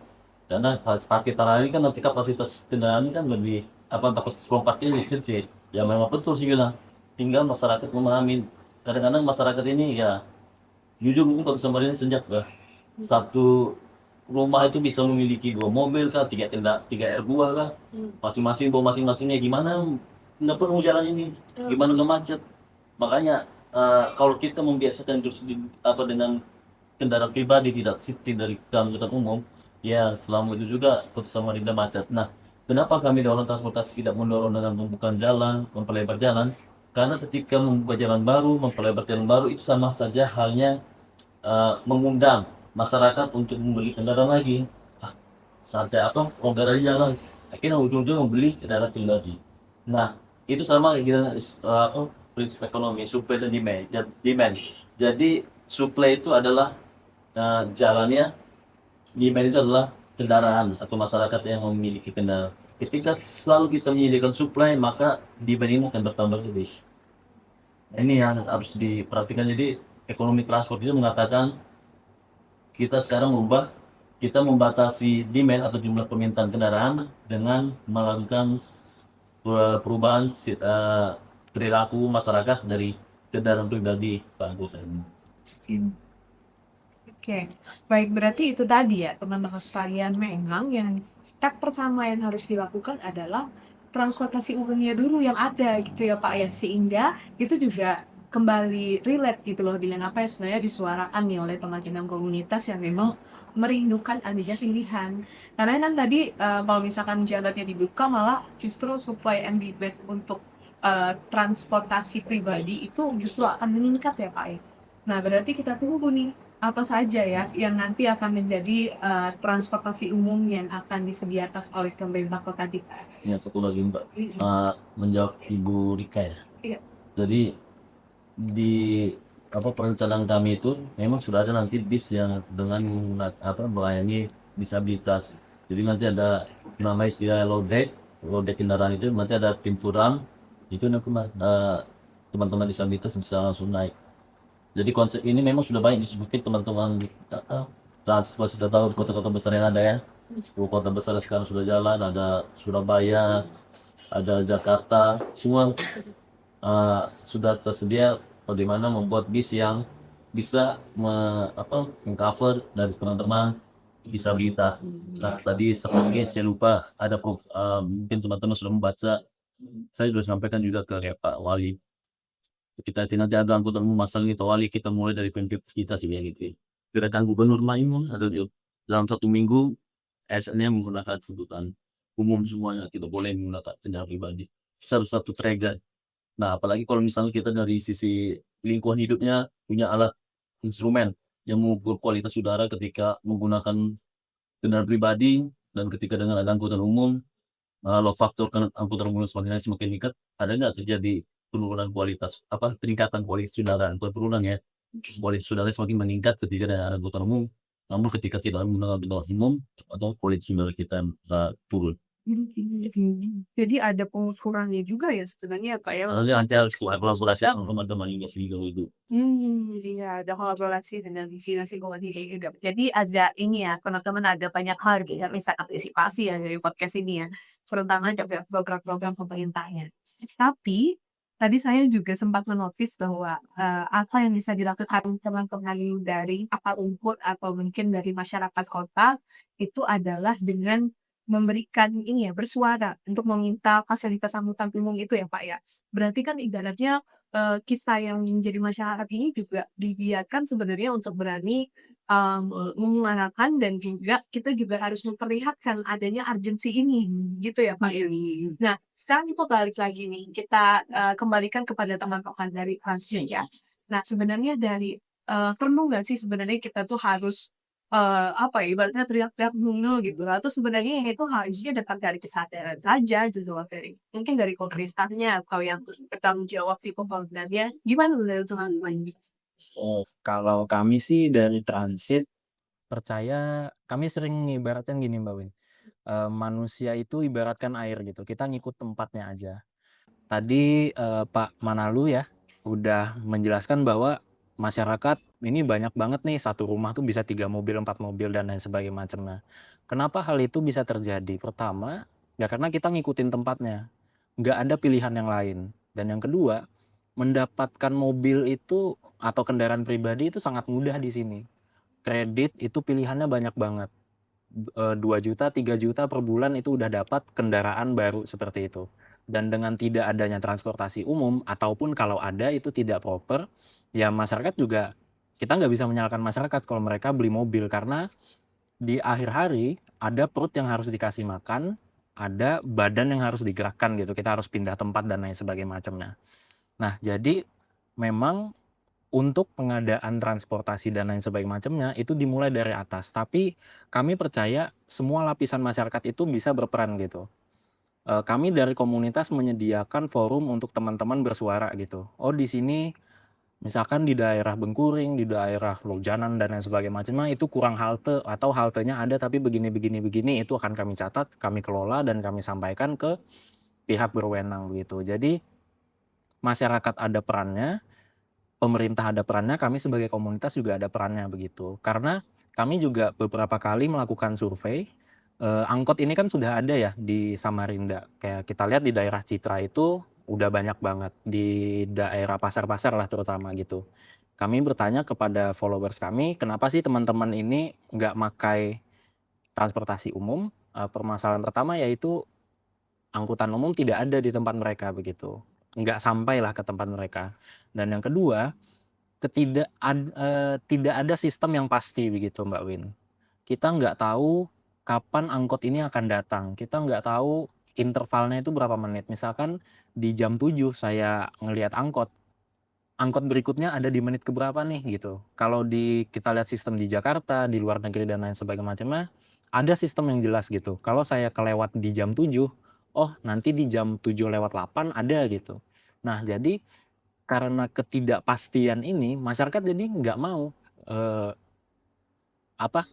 karena pakai paralel ini kan nanti kapasitas kendaraan ini kan lebih kapasitas ruang parkir lebih kecil. Ya memang betul sih bilang, tinggal masyarakat memahami. Kadang-kadang masyarakat ini ya jujur mungkin kalau Samarinda sejak satu rumah itu bisa memiliki 2 mobil kah, 3 R2 kah, masing-masing bawa masing-masingnya, gimana nggak perlu jalan ini, gimana nggak macet. Makanya kalau kita membiasakan dengan kendaraan pribadi tidak safety dari angkutan umum, ya selama itu juga kota Samarinda macet. Nah, kenapa kami dorong transportasi tidak mendorong dengan membuka jalan, memperlebar jalan? Karena ketika membuka jalan baru, memperlebar jalan baru itu sama saja halnya mengundang masyarakat untuk membeli kendaraan lagi. Sampai longgar aja jalan, akhirnya ujung-ujung membeli kendaraan pribadi. Nah, itu sama kayak gitu, prinsip ekonomi supply dan demand. Jadi supply itu adalah jalannya, demand itu adalah kendaraan atau masyarakat yang memiliki kendaraan. Ketika selalu kita menyediakan supply, maka demand ini akan bertambah lebih. Ini yang harus diperhatikan. Jadi ekonomi transport itu mengatakan kita sekarang kita membatasi demand atau jumlah permintaan kendaraan dengan melakukan perubahan perilaku masyarakat dari kendaraan pribadi ke angkutan. Oke, baik, berarti itu tadi ya teman-teman sekalian, memang yang step pertama yang harus dilakukan adalah transportasi umumnya dulu yang ada gitu ya Pak ya, sehingga itu juga kembali relate gitu loh dengan apa yang sebenarnya disuarakan nih oleh teman-teman komunitas yang memang merindukan adanya pilihan. Karena kan tadi kalau misalkan jalannya dibuka malah justru supply and demand untuk transportasi pribadi itu justru akan meningkat ya Pak ya. Nah berarti kita tunggu nih apa saja ya yang nanti akan menjadi transportasi umum yang akan disediakan oleh pemerintah kota kita. Ya satu lagi Mbak, menjawab Ibu Rika ya. Iya. Jadi di perencanaan kami itu memang sudah ada nanti bis yang dengan melayani disabilitas. Jadi nanti ada nama istilah low deck kendaraan itu nanti ada pintu ram itu nanti teman-teman disabilitas bisa langsung naik. Jadi konsep ini memang sudah banyak disebutkan teman-teman transportasi sudah tahu kota-kota besar yang ada ya. 10 kota besar sekarang sudah jalan, ada Surabaya, ada Jakarta, semua sudah tersedia bagaimana membuat bis yang bisa mengcover dari teman-teman disabilitas. Nah tadi seperti saya lupa ada mungkin teman-teman sudah membaca, saya sudah sampaikan juga ke Pak Wali. Kita nanti ada angkutan umum masal ini Wali, kita mulai dari PMP kita sih ya gitu. Gerakan Gubernur Maimun ada dalam 1 minggu ASN-nya menggunakan angkutan umum semuanya, tidak boleh menggunakan kendaraan pribadi. Satu trigger. Nah, apalagi kalau misalnya kita dari sisi lingkungan hidupnya punya alat instrumen yang mengukur kualitas udara ketika menggunakan kendaraan pribadi dan ketika dengan ada angkutan umum, load factor angkutan umum semakin meningkat, ada nggak terjadi penurunan peningkatan kualitas udara, bukan penurunan ya, kualitas udara semakin meningkat ketika ada angkutan umum, namun ketika tidak menggunakan angkutan umum atau kualitas udara kita turun. Jadi ada pengukurannya juga ya sebenarnya Pak ya? Nanti harus kolaborasi sama teman-teman juga itu. Iya ada kolaborasi dengan dinas lingkungan hidup. Jadi ada ini ya teman-teman ada banyak hal gitu yang bisa antisipasi ya dari podcast ini ya, terutama juga program-program pemerintahnya. Tapi tadi saya juga sempat menotis bahwa apa yang bisa dilakukan teman-teman dari akar rumput atau mungkin dari masyarakat kota itu adalah dengan memberikan ini ya bersuara untuk meminta fasilitas angkutan umum itu ya Pak ya. Berarti kan ibaratnya kita yang menjadi masyarakat ini juga dibiarkan sebenarnya untuk berani menyuarakan dan juga kita juga harus memperlihatkan adanya urgensi ini gitu ya Pak ya. Nah sekarang kita balik lagi nih kita kembalikan kepada teman-teman dari Transmedia ya. Nah sebenarnya dari perlu nggak sih sebenarnya kita tuh harus apa ya ibaratnya teriak-teriak dulu gitu atau sebenarnya itu harusnya datang dari kesadaran saja gitu loh mungkin dari pemerintahnya atau yang bertanggung jawab di pembangunannya gimana menurut teman-teman? Kalau kami sih dari Transit percaya, kami sering ngibaratkan gini Mbak Win, manusia itu ibaratkan air gitu, kita ngikut tempatnya aja. Tadi Pak Manalu ya udah menjelaskan bahwa masyarakat ini banyak banget nih, satu rumah tuh bisa 3 mobil, 4 mobil dan lain sebagainya macamnya. Kenapa hal itu bisa terjadi? Pertama, ya karena kita ngikutin tempatnya, nggak ada pilihan yang lain. Dan yang kedua, mendapatkan mobil itu atau kendaraan pribadi itu sangat mudah di sini. Kredit itu pilihannya banyak banget. 2 juta, 3 juta per bulan itu udah dapat kendaraan baru seperti itu. Dan dengan tidak adanya transportasi umum ataupun kalau ada itu tidak proper, ya masyarakat juga kita nggak bisa menyalahkan masyarakat kalau mereka beli mobil karena di akhir hari ada perut yang harus dikasih makan, ada badan yang harus digerakkan gitu. Kita harus pindah tempat dan lain sebagainya macamnya. Nah, jadi memang untuk pengadaan transportasi dan lain sebagainya macamnya itu dimulai dari atas. Tapi kami percaya semua lapisan masyarakat itu bisa berperan gitu. Kami dari komunitas menyediakan forum untuk teman-teman bersuara gitu. Oh di sini misalkan di daerah Bengkuring, di daerah Lojanan dan lain sebagainya macamnya itu kurang halte atau haltenya ada tapi begini itu akan kami catat, kami kelola dan kami sampaikan ke pihak berwenang begitu. Jadi masyarakat ada perannya, pemerintah ada perannya, kami sebagai komunitas juga ada perannya begitu. Karena kami juga beberapa kali melakukan survei, angkot ini kan sudah ada ya di Samarinda. Kayak kita lihat di daerah Citra itu udah banyak banget, di daerah pasar-pasar lah terutama gitu. Kami bertanya kepada followers kami, kenapa sih teman-teman ini nggak makai transportasi umum? Permasalahan pertama yaitu angkutan umum tidak ada di tempat mereka begitu. nggak sampai lah ke tempat mereka. Dan yang kedua, tidak ada sistem yang pasti begitu Mbak Win. Kita nggak tahu kapan angkot ini akan datang. Kita nggak tahu intervalnya itu berapa menit. Misalkan di jam 7 saya ngelihat angkot berikutnya ada di menit keberapa nih gitu. Kalau kita lihat sistem di Jakarta, di luar negeri dan lain sebagainya, ada sistem yang jelas gitu. Kalau saya kelewat di jam 7, oh nanti di jam 7 lewat 8 ada gitu. Nah jadi karena ketidakpastian ini, masyarakat jadi nggak mau eh,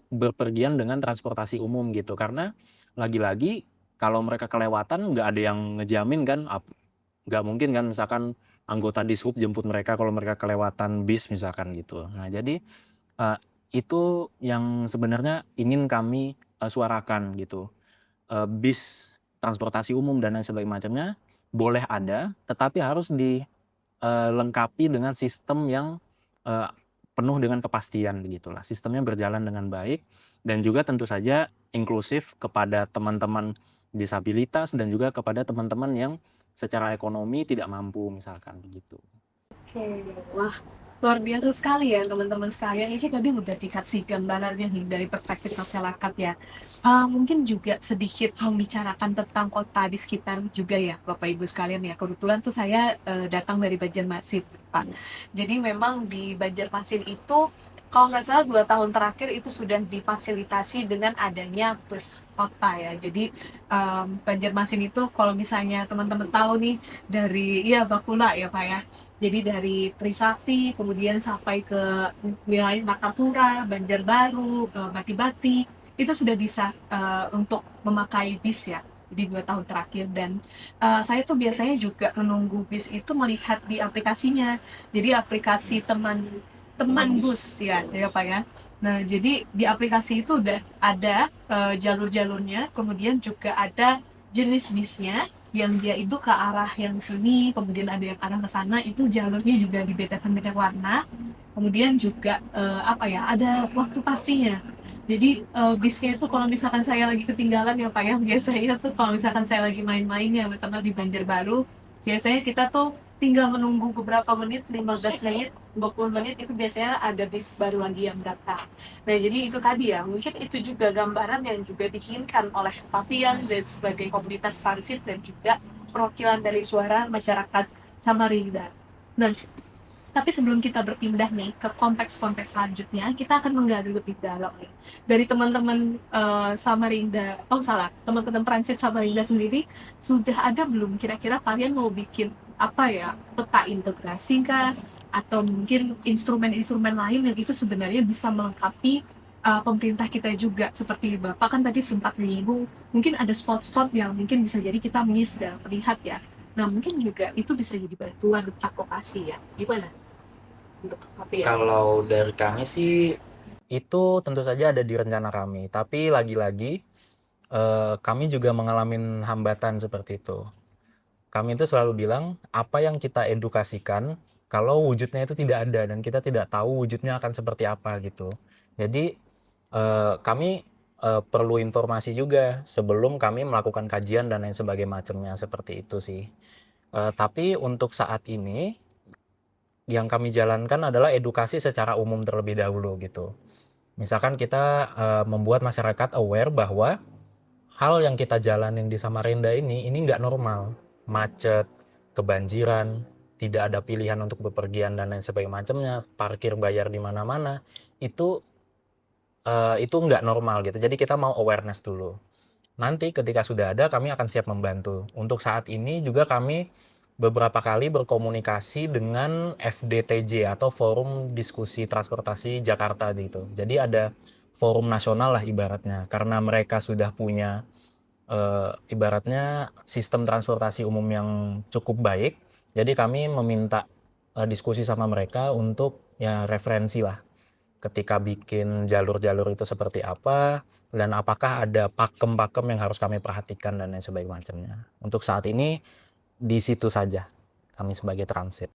berpergian dengan transportasi umum gitu. Karena lagi-lagi kalau mereka kelewatan nggak ada yang ngejamin kan, nggak mungkin kan misalkan anggota Dishub jemput mereka kalau mereka kelewatan bis misalkan gitu. Nah jadi itu yang sebenarnya ingin kami suarakan gitu. Bis transportasi umum dan lain sebagainya boleh ada, tetapi harus dilengkapi dengan sistem yang eh, penuh dengan kepastian begitulah. Sistemnya berjalan dengan baik dan juga tentu saja inklusif kepada teman-teman disabilitas dan juga kepada teman-teman yang secara ekonomi tidak mampu misalkan begitu. Oke, wah luar biasa sekali ya teman-teman sekalian. Ini tadi udah dikasih gambarannya nih dari perspektif masyarakat ya. Mungkin juga sedikit membicarakan tentang kota di sekitar juga ya Bapak Ibu sekalian ya. Kebetulan tuh saya datang dari Banjarmasin Pak. Jadi memang di Banjarmasin itu kalau nggak salah 2 tahun terakhir itu sudah difasilitasi dengan adanya bus kota ya. Jadi Banjarmasin itu kalau misalnya teman-teman tahu nih dari Bakula ya Pak ya. Jadi dari Trisakti, kemudian sampai ke wilayah Martapura, Banjarbaru, Bati-Bati, itu sudah bisa untuk memakai bis ya di 2 tahun terakhir. Dan saya tuh biasanya juga menunggu bis itu melihat di aplikasinya. Jadi aplikasi teman teman bus ya Pak ya. Nah, jadi di aplikasi itu udah ada jalur-jalurnya, kemudian juga ada jenis bisnya yang dia itu ke arah yang sini, kemudian ada yang arah ke sana, itu jalurnya juga dibedakan dengan warna. Kemudian juga ada waktu pastinya. Jadi bisnya itu kalau misalkan saya lagi ketinggalan ya Pak ya, biasanya tuh kalau misalkan saya lagi main-main ya terutama di Banjarbaru, biasanya kita tuh tinggal menunggu beberapa menit, 15 menit, 20 menit itu biasanya ada bis baru lagi yang datang. Nah, jadi itu tadi ya, mungkin itu juga gambaran yang juga diinginkan oleh Favian dan sebagai komunitas transit dan juga perwakilan dari suara masyarakat Samarinda. Nah, tapi sebelum kita berpindah nih ke konteks-konteks selanjutnya, kita akan menggali lebih dalam nih. Dari teman-teman Samarinda, teman-teman transit Samarinda sendiri, sudah ada belum kira-kira kalian mau bikin apa ya, peta integrasi kah? Atau mungkin instrumen-instrumen lain yang itu sebenarnya bisa melengkapi pemerintah kita juga. Seperti Bapak kan tadi sempat menyinggung, mungkin ada spot-spot yang mungkin bisa jadi kita miss dan melihat ya. Nah, mungkin juga itu bisa jadi bantuan untuk advokasi ya. Gimana? Untuk Favian. Kalau dari kami sih itu tentu saja ada di rencana kami, tapi lagi-lagi kami juga mengalami hambatan seperti itu. Kami itu selalu bilang apa yang kita edukasikan kalau wujudnya itu tidak ada dan kita tidak tahu wujudnya akan seperti apa gitu. Jadi kami perlu informasi juga sebelum kami melakukan kajian dan lain sebagainya macamnya seperti itu sih. Tapi untuk saat ini yang kami jalankan adalah edukasi secara umum terlebih dahulu gitu. Misalkan kita membuat masyarakat aware bahwa hal yang kita jalanin di Samarinda ini nggak normal. Macet, kebanjiran, tidak ada pilihan untuk bepergian dan lain sebagainya macamnya, parkir bayar di mana-mana, itu nggak normal gitu. Jadi kita mau awareness dulu. Nanti ketika sudah ada kami akan siap membantu. Untuk saat ini juga kami beberapa kali berkomunikasi dengan FDTJ atau Forum Diskusi Transportasi Jakarta gitu. Jadi ada forum nasional lah ibaratnya. Karena mereka sudah punya ibaratnya sistem transportasi umum yang cukup baik. Jadi kami meminta diskusi sama mereka untuk ya referensi lah. Ketika bikin jalur-jalur itu seperti apa dan apakah ada pakem-pakem yang harus kami perhatikan dan lain sebagainya macamnya. Untuk saat ini di situ saja kami sebagai transit.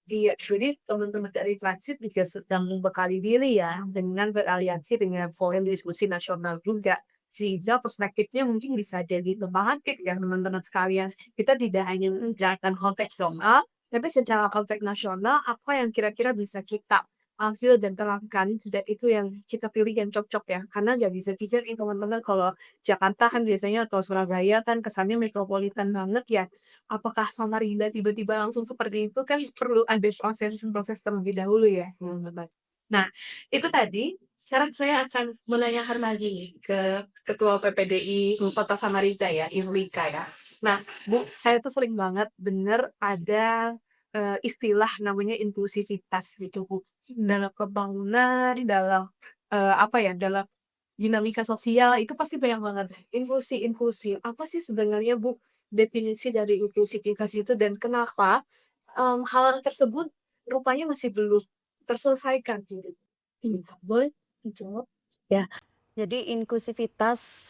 Iya, jadi teman-teman dari transit juga sedang membekali diri ya dengan beraliansi dengan forum diskusi nasional juga Sehingga perspektifnya mungkin bisa jadi terbalik ya teman-teman sekalian. Kita tidak hanya membicarakan konteks zonal, tapi secara konteks nasional apa yang kira-kira bisa kita ambil dan terapkan dan itu yang kita pilih yang cocok ya. Karena nggak bisa pikir nih teman-teman kalau Jakarta kan biasanya atau Surabaya kan kesannya metropolitan banget ya. Apakah Samarinda tiba-tiba langsung seperti itu kan perlu ada proses-proses terlebih dahulu ya teman-teman. Nah, itu tadi. Sekarang saya akan menanyakan lagi nih ke Ketua PPDI Kota Samarinda ya, Irwika ya. Nah, Bu, saya tuh sering banget bener ada istilah namanya inklusivitas gitu, Bu. Dalam pembangunan, dalam apa ya, dalam dinamika sosial itu pasti banyak banget. Inklusi. Apa sih sebenarnya, Bu, definisi dari inklusivitas itu dan kenapa hal tersebut rupanya masih belum terselesaikan gitu? Boleh dijawab? Ya, jadi inklusivitas,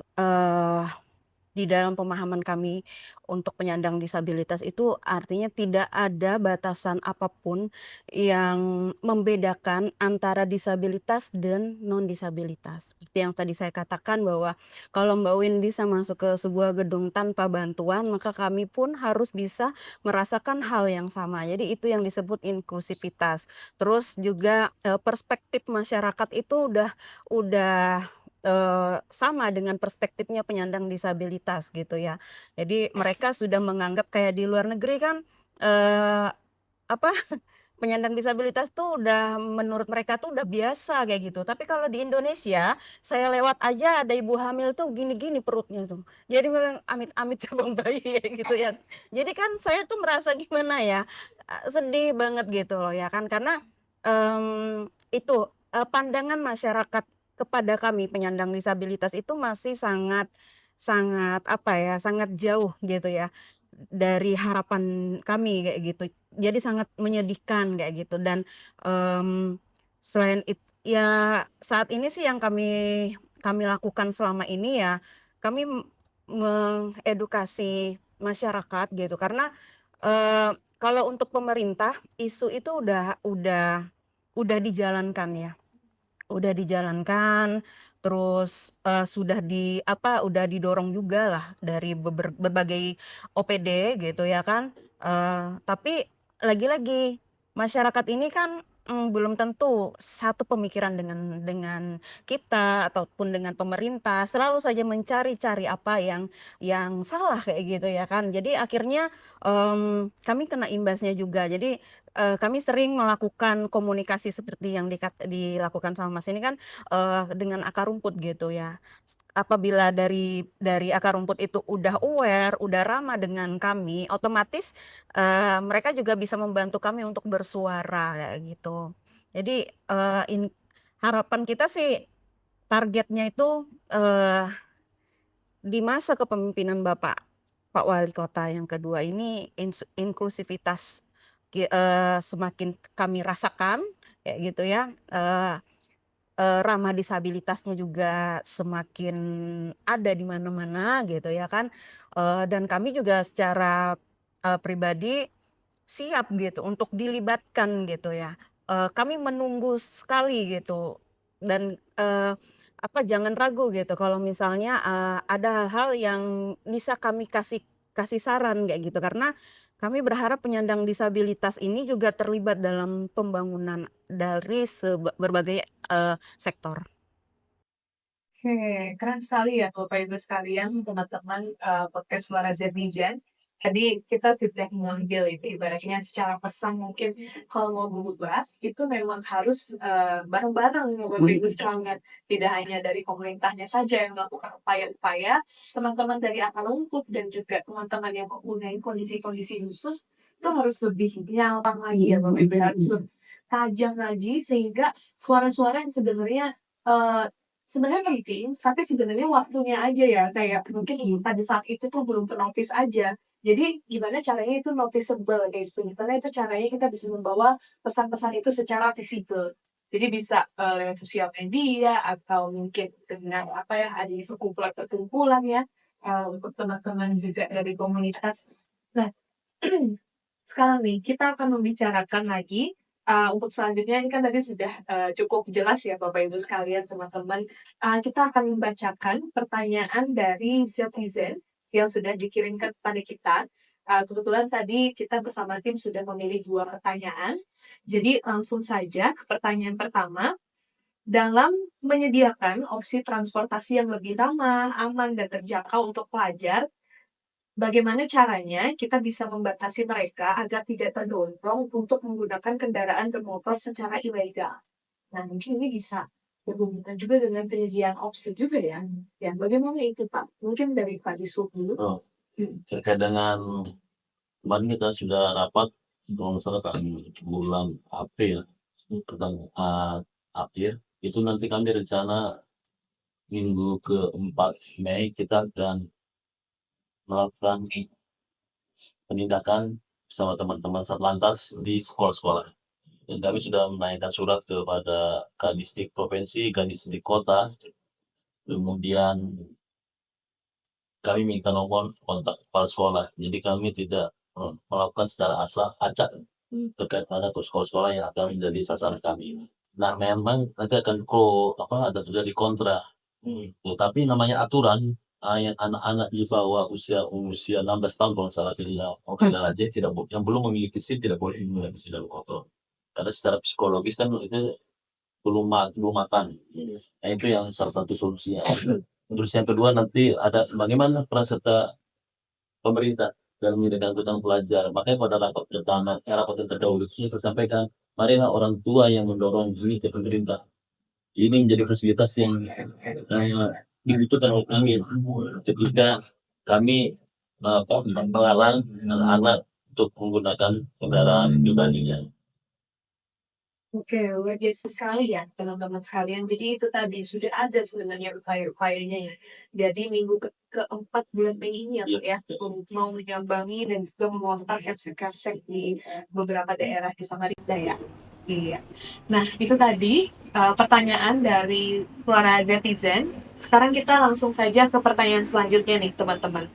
di dalam pemahaman kami untuk penyandang disabilitas itu artinya tidak ada batasan apapun yang membedakan antara disabilitas dan non-disabilitas. Seperti yang tadi saya katakan bahwa kalau Mbak Win bisa masuk ke sebuah gedung tanpa bantuan, maka kami pun harus bisa merasakan hal yang sama. Jadi itu yang disebut inklusivitas. Terus juga, perspektif masyarakat itu udah sama dengan perspektifnya penyandang disabilitas gitu ya. Jadi mereka sudah menganggap kayak di luar negeri kan, apa, penyandang disabilitas tuh udah menurut mereka tuh udah biasa kayak gitu. Tapi kalau di Indonesia, saya lewat aja ada ibu hamil tuh gini-gini perutnya tuh. Jadi memang amit-amit cabang bayi kayak gitu ya. Jadi kan saya tuh merasa gimana ya, sedih banget gitu loh ya kan karena, itu, pandangan masyarakat kepada kami penyandang disabilitas itu masih sangat sangat apa ya, sangat jauh gitu ya, dari harapan kami kayak gitu. Jadi sangat menyedihkan kayak gitu dan, selain ya saat ini sih yang kami kami lakukan selama ini ya, kami mengedukasi masyarakat gitu karena, kalau untuk pemerintah isu itu udah dijalankan ya. Udah dijalankan, terus, udah didorong juga lah dari berbagai OPD gitu ya kan, tapi lagi-lagi masyarakat ini kan, belum tentu satu pemikiran dengan kita ataupun dengan pemerintah, selalu saja mencari-cari apa yang salah kayak gitu ya kan. Jadi akhirnya, kami kena imbasnya juga. Jadi kami sering melakukan komunikasi seperti yang dilakukan sama Mas ini kan, dengan akar rumput gitu ya. Apabila dari akar rumput itu udah aware, udah ramah dengan kami, otomatis, mereka juga bisa membantu kami untuk bersuara kayak gitu. Jadi, harapan kita sih targetnya itu, di masa kepemimpinan Pak Wali Kota yang kedua ini inklusivitas semakin kami rasakan kayak gitu ya, ramah disabilitasnya juga semakin ada di mana-mana gitu ya kan, dan kami juga secara, pribadi siap gitu untuk dilibatkan gitu ya, kami menunggu sekali gitu dan, jangan ragu gitu kalau misalnya, ada hal-hal yang bisa kami kasih kasih saran kayak gitu karena kami berharap penyandang disabilitas ini juga terlibat dalam pembangunan dari berbagai, sektor. Oke, keren sekali ya Bapak Ibu sekalian, teman-teman podcast Suara Netizen. Tadi kita sudah mengambil itu ibaratnya secara pesan mungkin kalau mau berubah itu memang harus bareng-bareng ya Bapak Ibu sekalian. Tidak hanya dari pemerintahnya saja yang melakukan upaya-upaya, teman-teman dari akar rumput dan juga teman-teman yang mempunyai kondisi-kondisi khusus itu harus lebih nyata lagi ya Bapak Ibu, harus lebih tajam lagi sehingga suara-suara yang sebenarnya eh, sebenarnya penting, tapi sebenarnya waktunya aja ya, kayak mungkin pada saat itu tuh belum ternotis aja. Jadi gimana caranya itu noticeable kayak gitu. Gimana itu caranya kita bisa membawa pesan-pesan itu secara visible. Jadi bisa lewat sosial media atau mungkin dengan apa ya ada perkumpulan-perkumpulan ya untuk teman-teman juga dari komunitas. Nah, sekarang nih kita akan membicarakan lagi Untuk selanjutnya ini kan tadi sudah cukup jelas ya Bapak Ibu sekalian, teman-teman. Kita akan membacakan pertanyaan dari Zetizen yang sudah dikirimkan kepada kita. Kebetulan tadi kita bersama tim sudah memilih 2 pertanyaan. Jadi langsung saja ke pertanyaan pertama. Dalam menyediakan opsi transportasi yang lebih ramah, aman, dan terjangkau untuk pelajar, bagaimana caranya kita bisa membatasi mereka agar tidak terdorong untuk menggunakan kendaraan bermotor secara ilegal? Nah, mungkin ini bisa berhubungan juga dengan penyediaan opsi juga ya. Ya, bagaimana itu Pak? Mungkin dari Pak Disub dulu. Oh, terkait dengan kemarin kita sudah rapat kalau nggak salah kan bulan April April itu nanti kami rencana minggu ke-4 Mei kita akan melakukan penindakan bersama teman-teman Satlantas di sekolah-sekolah. Dan kami sudah menaikkan surat kepada Kadisdik Provinsi, Kadisdik Kota, kemudian kami minta nomor kontak kepala sekolah. Jadi kami tidak melakukan secara acak terkait pada sekolah-sekolah yang akan menjadi sasaran kami. Nah, memang nanti akan ada terjadi kontra. Tapi namanya aturan yang anak-anak di bawah usia 16 tahun kalau salah tidak aja yang belum memiliki SIM tidak boleh menggunakan sepeda motor. Karena secara psikologis kan itu belum matang. Nah, itu yang salah satu solusinya. Terus yang kedua nanti ada bagaimana peran serta pemerintah dalam menyediakan angkutan pelajar. Makanya pada rapat pertama, rapat yang terdahulu itu saya sampaikan, marilah orang tua yang mendorong ini ke pemerintah. Ini menjadi fasilitas yang dibutuhkan oleh kami ketika kami melarang anak-anak untuk menggunakan kendaraan pribadinya. Oke, luar biasa sekali ya teman-teman sekalian. Jadi itu tadi sudah ada sebenarnya upaya-upayanya ya. Jadi minggu keempat bulan Mei ini ya Pak ya, mau menyambangi dan juga mengontak kapsek-kapsek di beberapa daerah di Samarinda ya. Iya. Nah itu tadi pertanyaan dari suara Zetizen. Sekarang kita langsung saja ke pertanyaan selanjutnya nih teman-teman.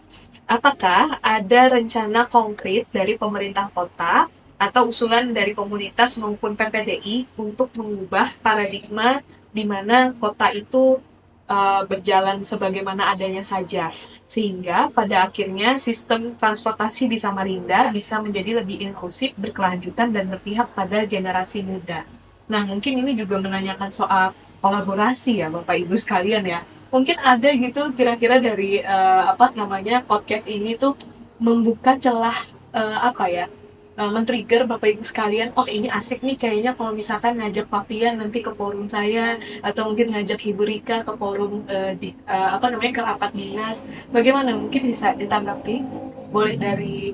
Apakah ada rencana konkret dari pemerintah kota atau usulan dari komunitas maupun PPDI untuk mengubah paradigma di mana kota itu berjalan sebagaimana adanya saja, sehingga pada akhirnya sistem transportasi di Samarinda bisa menjadi lebih inklusif, berkelanjutan, dan berpihak pada generasi muda. Nah, mungkin ini juga menanyakan soal kolaborasi ya Bapak Ibu sekalian ya. Mungkin ada gitu kira-kira dari podcast ini tuh membuka celah men-trigger Bapak Ibu sekalian, oh ini asik nih kayaknya kalau misalkan ngajak Papian nanti ke forum saya, atau mungkin ngajak Ibu Rika ke forum ke rapat dinas. Bagaimana mungkin bisa ditanggapi? Boleh dari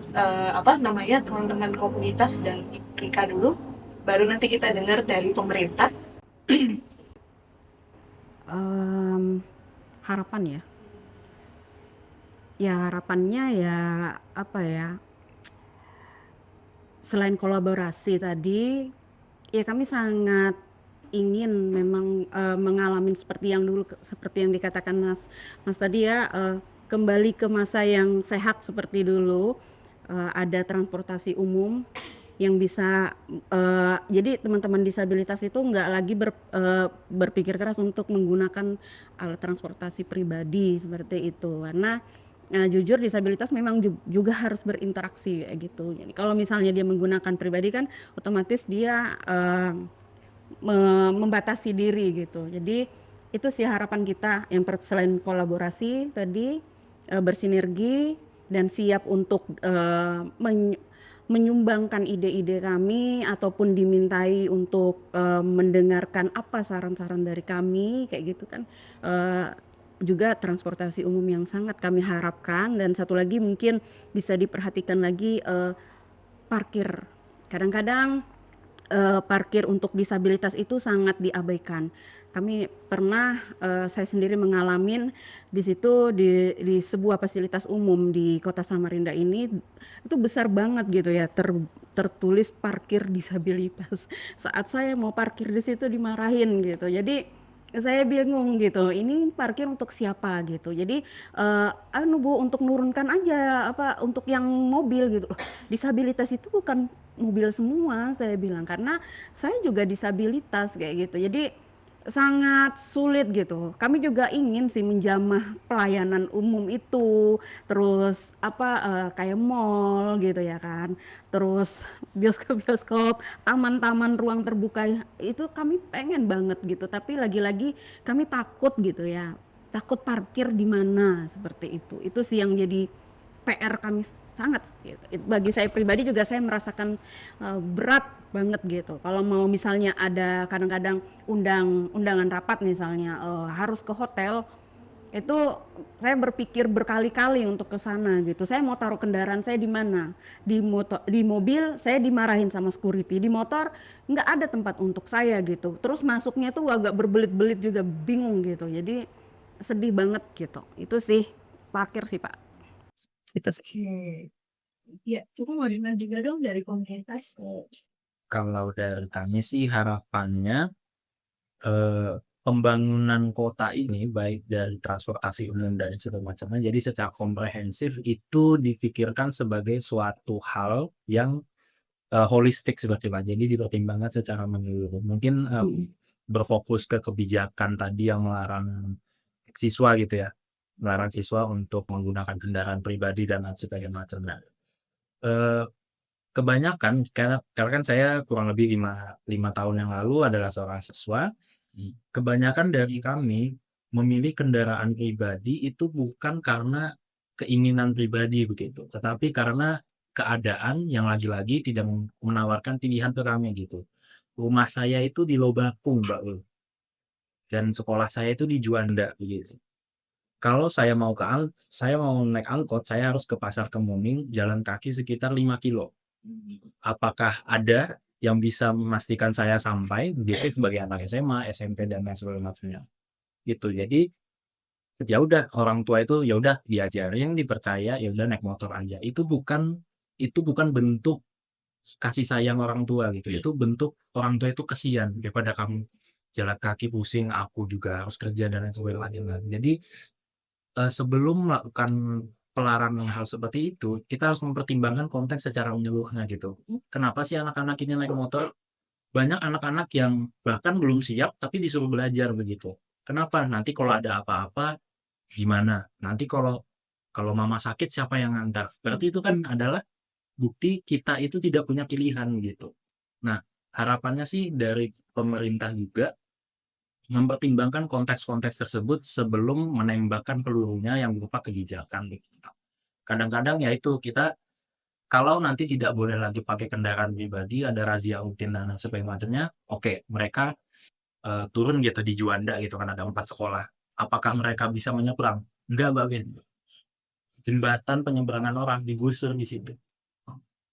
teman-teman komunitas dan Ibu Rika dulu, baru nanti kita dengar dari pemerintah. Harapan ya harapannya ya apa ya, selain kolaborasi tadi, ya kami sangat ingin memang mengalami seperti yang dikatakan Mas tadi ya, kembali ke masa yang sehat seperti dulu, ada transportasi umum yang bisa jadi teman-teman disabilitas itu nggak lagi berpikir keras untuk menggunakan alat transportasi pribadi seperti itu, karena jujur disabilitas memang juga harus berinteraksi kayak gitu. Jadi kalau misalnya dia menggunakan pribadi kan otomatis dia membatasi diri gitu. Jadi itu sih harapan kita yang selain kolaborasi tadi, bersinergi dan siap untuk menyumbangkan ide-ide kami ataupun dimintai untuk mendengarkan apa saran-saran dari kami kayak gitu kan. Juga transportasi umum yang sangat kami harapkan, dan satu lagi mungkin bisa diperhatikan lagi parkir. Kadang-kadang parkir untuk disabilitas itu sangat diabaikan. Kami pernah saya sendiri mengalami di situ di sebuah fasilitas umum di Kota Samarinda ini, itu besar banget gitu ya, tertulis parkir disabilitas. Saat saya mau parkir di situ dimarahin gitu. Jadi saya bingung gitu, ini parkir untuk siapa gitu. Jadi Bu, untuk nurunkan aja untuk yang mobil gitu. Loh, disabilitas itu bukan mobil semua, saya bilang, karena saya juga disabilitas kayak gitu. Jadi sangat sulit gitu. Kami juga ingin sih menjamah pelayanan umum itu, terus kayak mall gitu ya kan, terus bioskop-bioskop, taman-taman ruang terbuka itu kami pengen banget gitu. Tapi lagi-lagi kami takut gitu ya, takut parkir di mana seperti itu. Itu sih yang jadi PR kami sangat gitu. Bagi saya pribadi juga saya merasakan berat banget gitu. Kalau mau misalnya ada kadang-kadang undangan rapat misalnya harus ke hotel, itu saya berpikir berkali-kali untuk ke sana gitu. Saya mau taruh kendaraan saya di mana? Di mobil saya dimarahin sama security, di motor nggak ada tempat untuk saya gitu. Terus masuknya tuh agak berbelit-belit juga, bingung gitu. Jadi sedih banget gitu. Itu sih parkir sih Pak. Itu sih. Oke. Ya, aku mau dengar juga dong dari komunitas. Kalau dari kami sih harapannya pembangunan kota ini baik dari transportasi umum dan segala macamnya, jadi secara komprehensif itu dipikirkan sebagai suatu hal yang holistik seperti Pak. Jadi dipertimbangkan secara menyeluruh. Mungkin berfokus ke kebijakan tadi yang melarang siswa gitu ya, melarang siswa untuk menggunakan kendaraan pribadi dan lain sebagainya. Eh, Kebanyakan karena kan saya kurang lebih 5 tahun yang lalu adalah seorang siswa, kebanyakan dari kami memilih kendaraan pribadi itu bukan karena keinginan pribadi begitu, tetapi karena keadaan yang lagi-lagi tidak menawarkan pilihan ke kami gitu. Rumah saya itu di Lobakung, Mbak Ul, dan sekolah saya itu di Juanda begitu. Kalau saya mau naik angkot, saya harus ke Pasar Kemuning, jalan kaki sekitar 5 kilo. Apakah ada yang bisa memastikan saya sampai begitu sebagai anak SMA, SMP dan lain sebagainya gitu. Jadi ya udah orang tua itu ya udah diajarin, dipercaya, ya udah naik motor aja. Itu bukan bentuk kasih sayang orang tua gitu. Itu bentuk orang tua itu kesian daripada kamu jalan kaki pusing, aku juga harus kerja dan lain sebagainya. Jadi sebelum melakukan pelarangan hal seperti itu, kita harus mempertimbangkan konteks secara menyeluruhnya gitu. Kenapa sih anak-anak ini naik motor? Banyak anak-anak yang bahkan belum siap tapi disuruh belajar begitu. Kenapa? Nanti kalau ada apa-apa gimana? Nanti kalau kalau mama sakit siapa yang ngantar? Berarti itu kan adalah bukti kita itu tidak punya pilihan gitu. Nah, harapannya sih dari pemerintah juga mempertimbangkan konteks-konteks tersebut sebelum menembakkan pelurunya yang berupa kebijakan gitu. Kadang-kadang ya itu kita kalau nanti tidak boleh lagi pakai kendaraan pribadi, ada razia rutin dan sebagainya, oke, mereka turun gitu di Juanda gitu kan ada 4 sekolah. Apakah mereka bisa menyeberang? Enggak, Mbak Bin. Jembatan penyeberangan orang digusur di situ.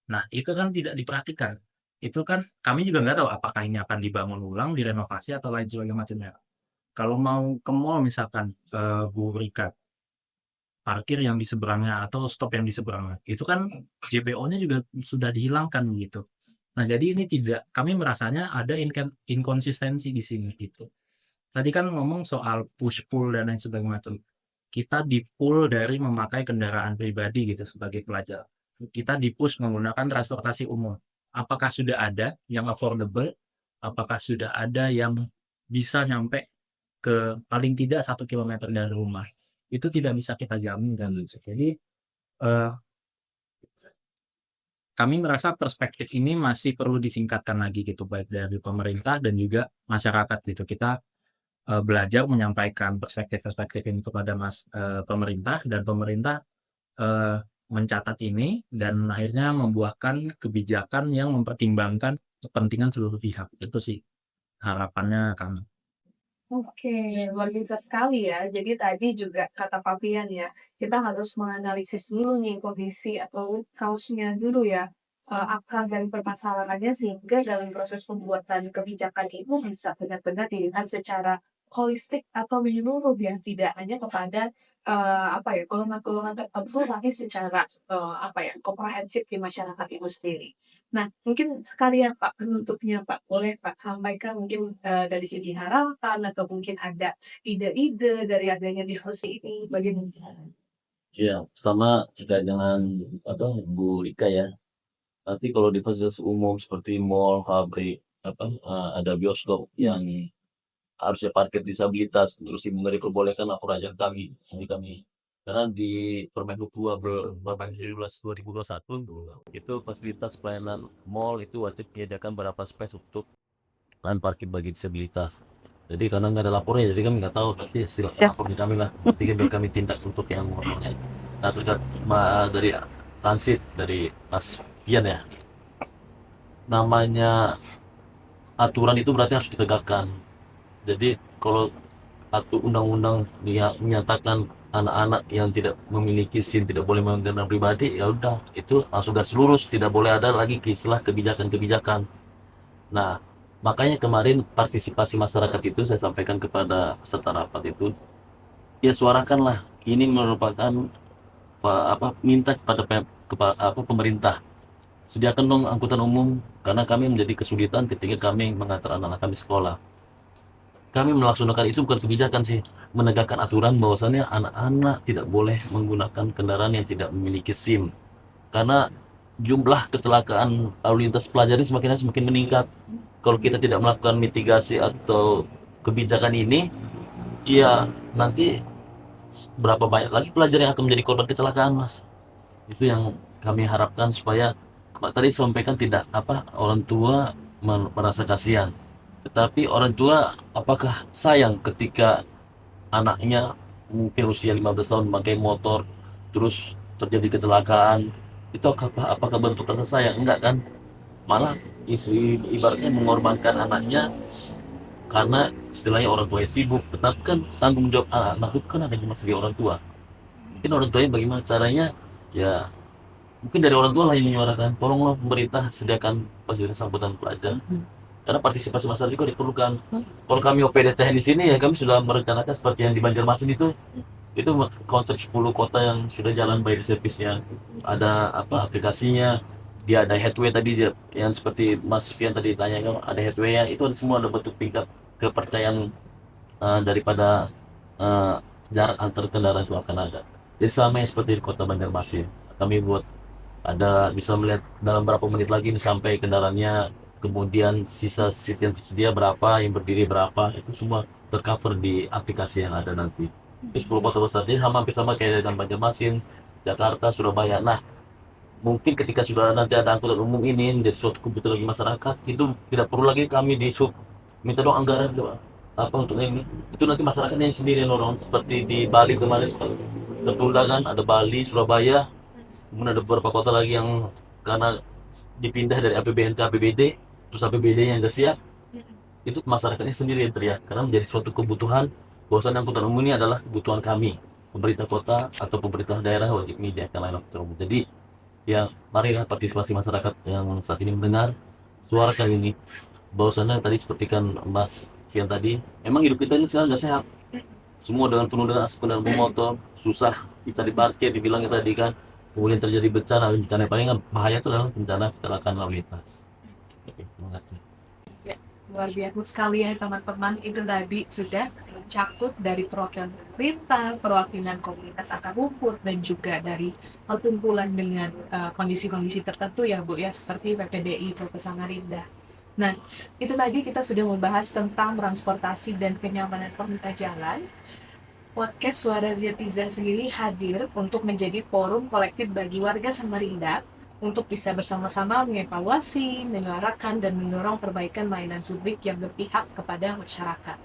Nah, itu kan tidak diperhatikan. Itu kan kami juga nggak tahu apakah ini akan dibangun ulang, direnovasi atau lain sebagainya. Kalau mau ke mall misalkan, Bu Rika, parkir yang di seberangnya atau stop yang di seberangnya, itu kan JPO-nya juga sudah dihilangkan gitu. Nah, jadi ini kami merasanya ada inkonsistensi di sini gitu. Tadi kan ngomong soal push pull dan lain sebagainya macam. Kita di-pull dari memakai kendaraan pribadi gitu sebagai pelajar. Kita di-push menggunakan transportasi umum. Apakah sudah ada yang affordable? Apakah sudah ada yang bisa nyampe ke paling tidak 1 kilometer dari rumah? Itu tidak bisa kita jamin kan. Jadi eh, kami merasa perspektif ini masih perlu ditingkatkan lagi gitu baik dari pemerintah dan juga masyarakat gitu. Kita belajar menyampaikan perspektif-perspektif ini kepada pemerintah dan pemerintah mencatat ini dan akhirnya membuahkan kebijakan yang mempertimbangkan kepentingan seluruh pihak. Itu sih harapannya kami. Oke, luar biasa sekali ya. Jadi tadi juga kata Papian ya, kita harus menganalisis dulu nih kondisi atau kausnya dulu ya. Akar dari permasalahannya sehingga dalam proses pembuatan kebijakan itu bisa benar-benar dilihat secara holistik atau menyeluruh ya, tidak hanya kepada golongan-golongan tertentu, tapi secara komprehensif di masyarakat itu sendiri. Nah, mungkin sekalian Pak, penutupnya Pak, boleh Pak sampaikan mungkin dari segi harapan atau mungkin ada ide-ide dari adanya diskusi ini bagaimana? Ya, pertama terkait dengan Bu Rika ya, Nanti kalau di fasilitas umum seperti mall, pabrik, ada bioskop yang harusnya parkir disabilitas, terus ibu nggak diperbolehkan, lapor aja ke kami, nanti kami. Karena di Permen Hub 2 2021 itu fasilitas pelayanan mall itu wajib menyediakan berapa space untuk lahan parkir bagi disabilitas. Jadi karena nggak ada lapornya, jadi kami nggak tahu. Nanti silakan lapor di kami lah. Nanti biar kami tindak untuk yang motornya. Nah terkait dari transit dari Mas Pian ya, namanya aturan itu berarti harus ditegakkan. Jadi kalau undang-undang dia menyatakan anak-anak yang tidak memiliki SIM tidak boleh menggunakan kendaraan pribadi, ya udah itu langsung garis lurus, tidak boleh ada lagi istilah kebijakan-kebijakan. Nah, makanya kemarin partisipasi masyarakat itu saya sampaikan kepada peserta rapat itu, ya suarakanlah. Ini merupakan minta kepada pemerintah sediakan dong angkutan umum karena kami menjadi kesulitan ketika kami mengantar anak-anak kami sekolah. Kami melaksanakan itu bukan kebijakan sih, menegakkan aturan bahwasannya anak-anak tidak boleh menggunakan kendaraan yang tidak memiliki SIM. Karena jumlah kecelakaan lalu lintas pelajar ini semakin hari semakin meningkat. Kalau kita tidak melakukan mitigasi atau kebijakan ini, ya nanti berapa banyak lagi pelajar yang akan menjadi korban kecelakaan, Mas. Itu yang kami harapkan supaya tadi sampaikan tidak orang tua merasa kasihan. Tetapi orang tua apakah sayang ketika anaknya mungkin usia 15 tahun memakai motor terus terjadi kecelakaan, itu apakah bentuk rasa sayang? Enggak kan, malah istri ibaratnya mengorbankan anaknya karena istilahnya orang tua sibuk. Tetapi kan tanggung jawab anak itu kan ada cuma sebagai orang tua. Mungkin orang tuanya bagaimana caranya, ya mungkin dari orang tua lah yang menyuarakan, tolonglah pemerintah sediakan fasilitas angkutan pelajar karena partisipasi masyarakat juga diperlukan. Kalau kami OPDTH di sini ya kami sudah merencanakan seperti yang di Banjarmasin itu konsep 10 kota yang sudah jalan by the service-nya, ada aplikasinya, dia ada headway tadi yang seperti Mas Fian tadi tanya kan, ada headway-nya, itu ada semua, ada bentuk tingkat kepercayaan daripada eh, jarak antar kendaraan itu akan ada. Jadi sama yang seperti di kota Banjarmasin, kami buat ada bisa melihat dalam berapa menit lagi ini sampai kendaraannya, kemudian sisa seat yang tersedia berapa, yang berdiri berapa, itu semua tercover di aplikasi yang ada nanti. Itu 10 kota besar, jadi hampir sama kayak dengan Banjarmasin, Jakarta, Surabaya. Nah, mungkin ketika sudah nanti ada angkutan umum ini menjadi suatu kebutuhan bagi masyarakat, itu tidak perlu lagi kami di sub minta dong anggaran untuk ini. Itu nanti masyarakatnya yang sendiri yang dorong, seperti di Bali kemarin tertunda kan, ada Bali, Surabaya, kemudian ada beberapa kota lagi yang karena dipindah dari APBN ke APBD, terus APBD yang nggak siap, itu masyarakatnya sendiri yang teriak karena menjadi suatu kebutuhan bahwasannya angkutan umum ini adalah kebutuhan kami, pemerintah kota atau pemerintah daerah wajib menyediakan layanan angkutan umum. Jadi ya marilah partisipasi masyarakat yang saat ini mendengar suarakan ini, bahwasannya tadi seperti kan Mas Fian tadi, memang hidup kita ini sekarang nggak sehat, semua dengan penuh dengan asap kendaraan bermotor, susah kita diparkir, dibilangnya tadi kan, kemudian terjadi bencana yang paling bahaya itu adalah bencana kecelakaan lalu lintas. Oke, terima kasih. Luar biasa sekali ya teman-teman, itu tadi sudah mencakup dari perwakilan pemerintah, perwakilan komunitas akar rumput, dan juga dari perkumpulan dengan kondisi-kondisi tertentu ya Bu ya, seperti PPDI Kota Samarinda. Nah, itu tadi kita sudah membahas tentang transportasi dan kenyamanan pengguna jalan. Podcast Suara Zetiza sendiri hadir untuk menjadi forum kolektif bagi warga Samarinda untuk bisa bersama-sama mengevaluasi, menyuarakan, dan mendorong perbaikan layanan publik yang berpihak kepada masyarakat.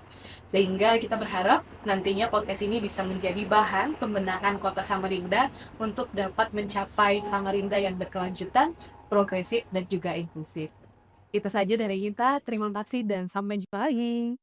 Sehingga kita berharap nantinya podcast ini bisa menjadi bahan pembenahan kota Samarinda untuk dapat mencapai Samarinda yang berkelanjutan, progresif, dan juga inklusif. Itu saja dari kita, terima kasih dan sampai jumpa lagi.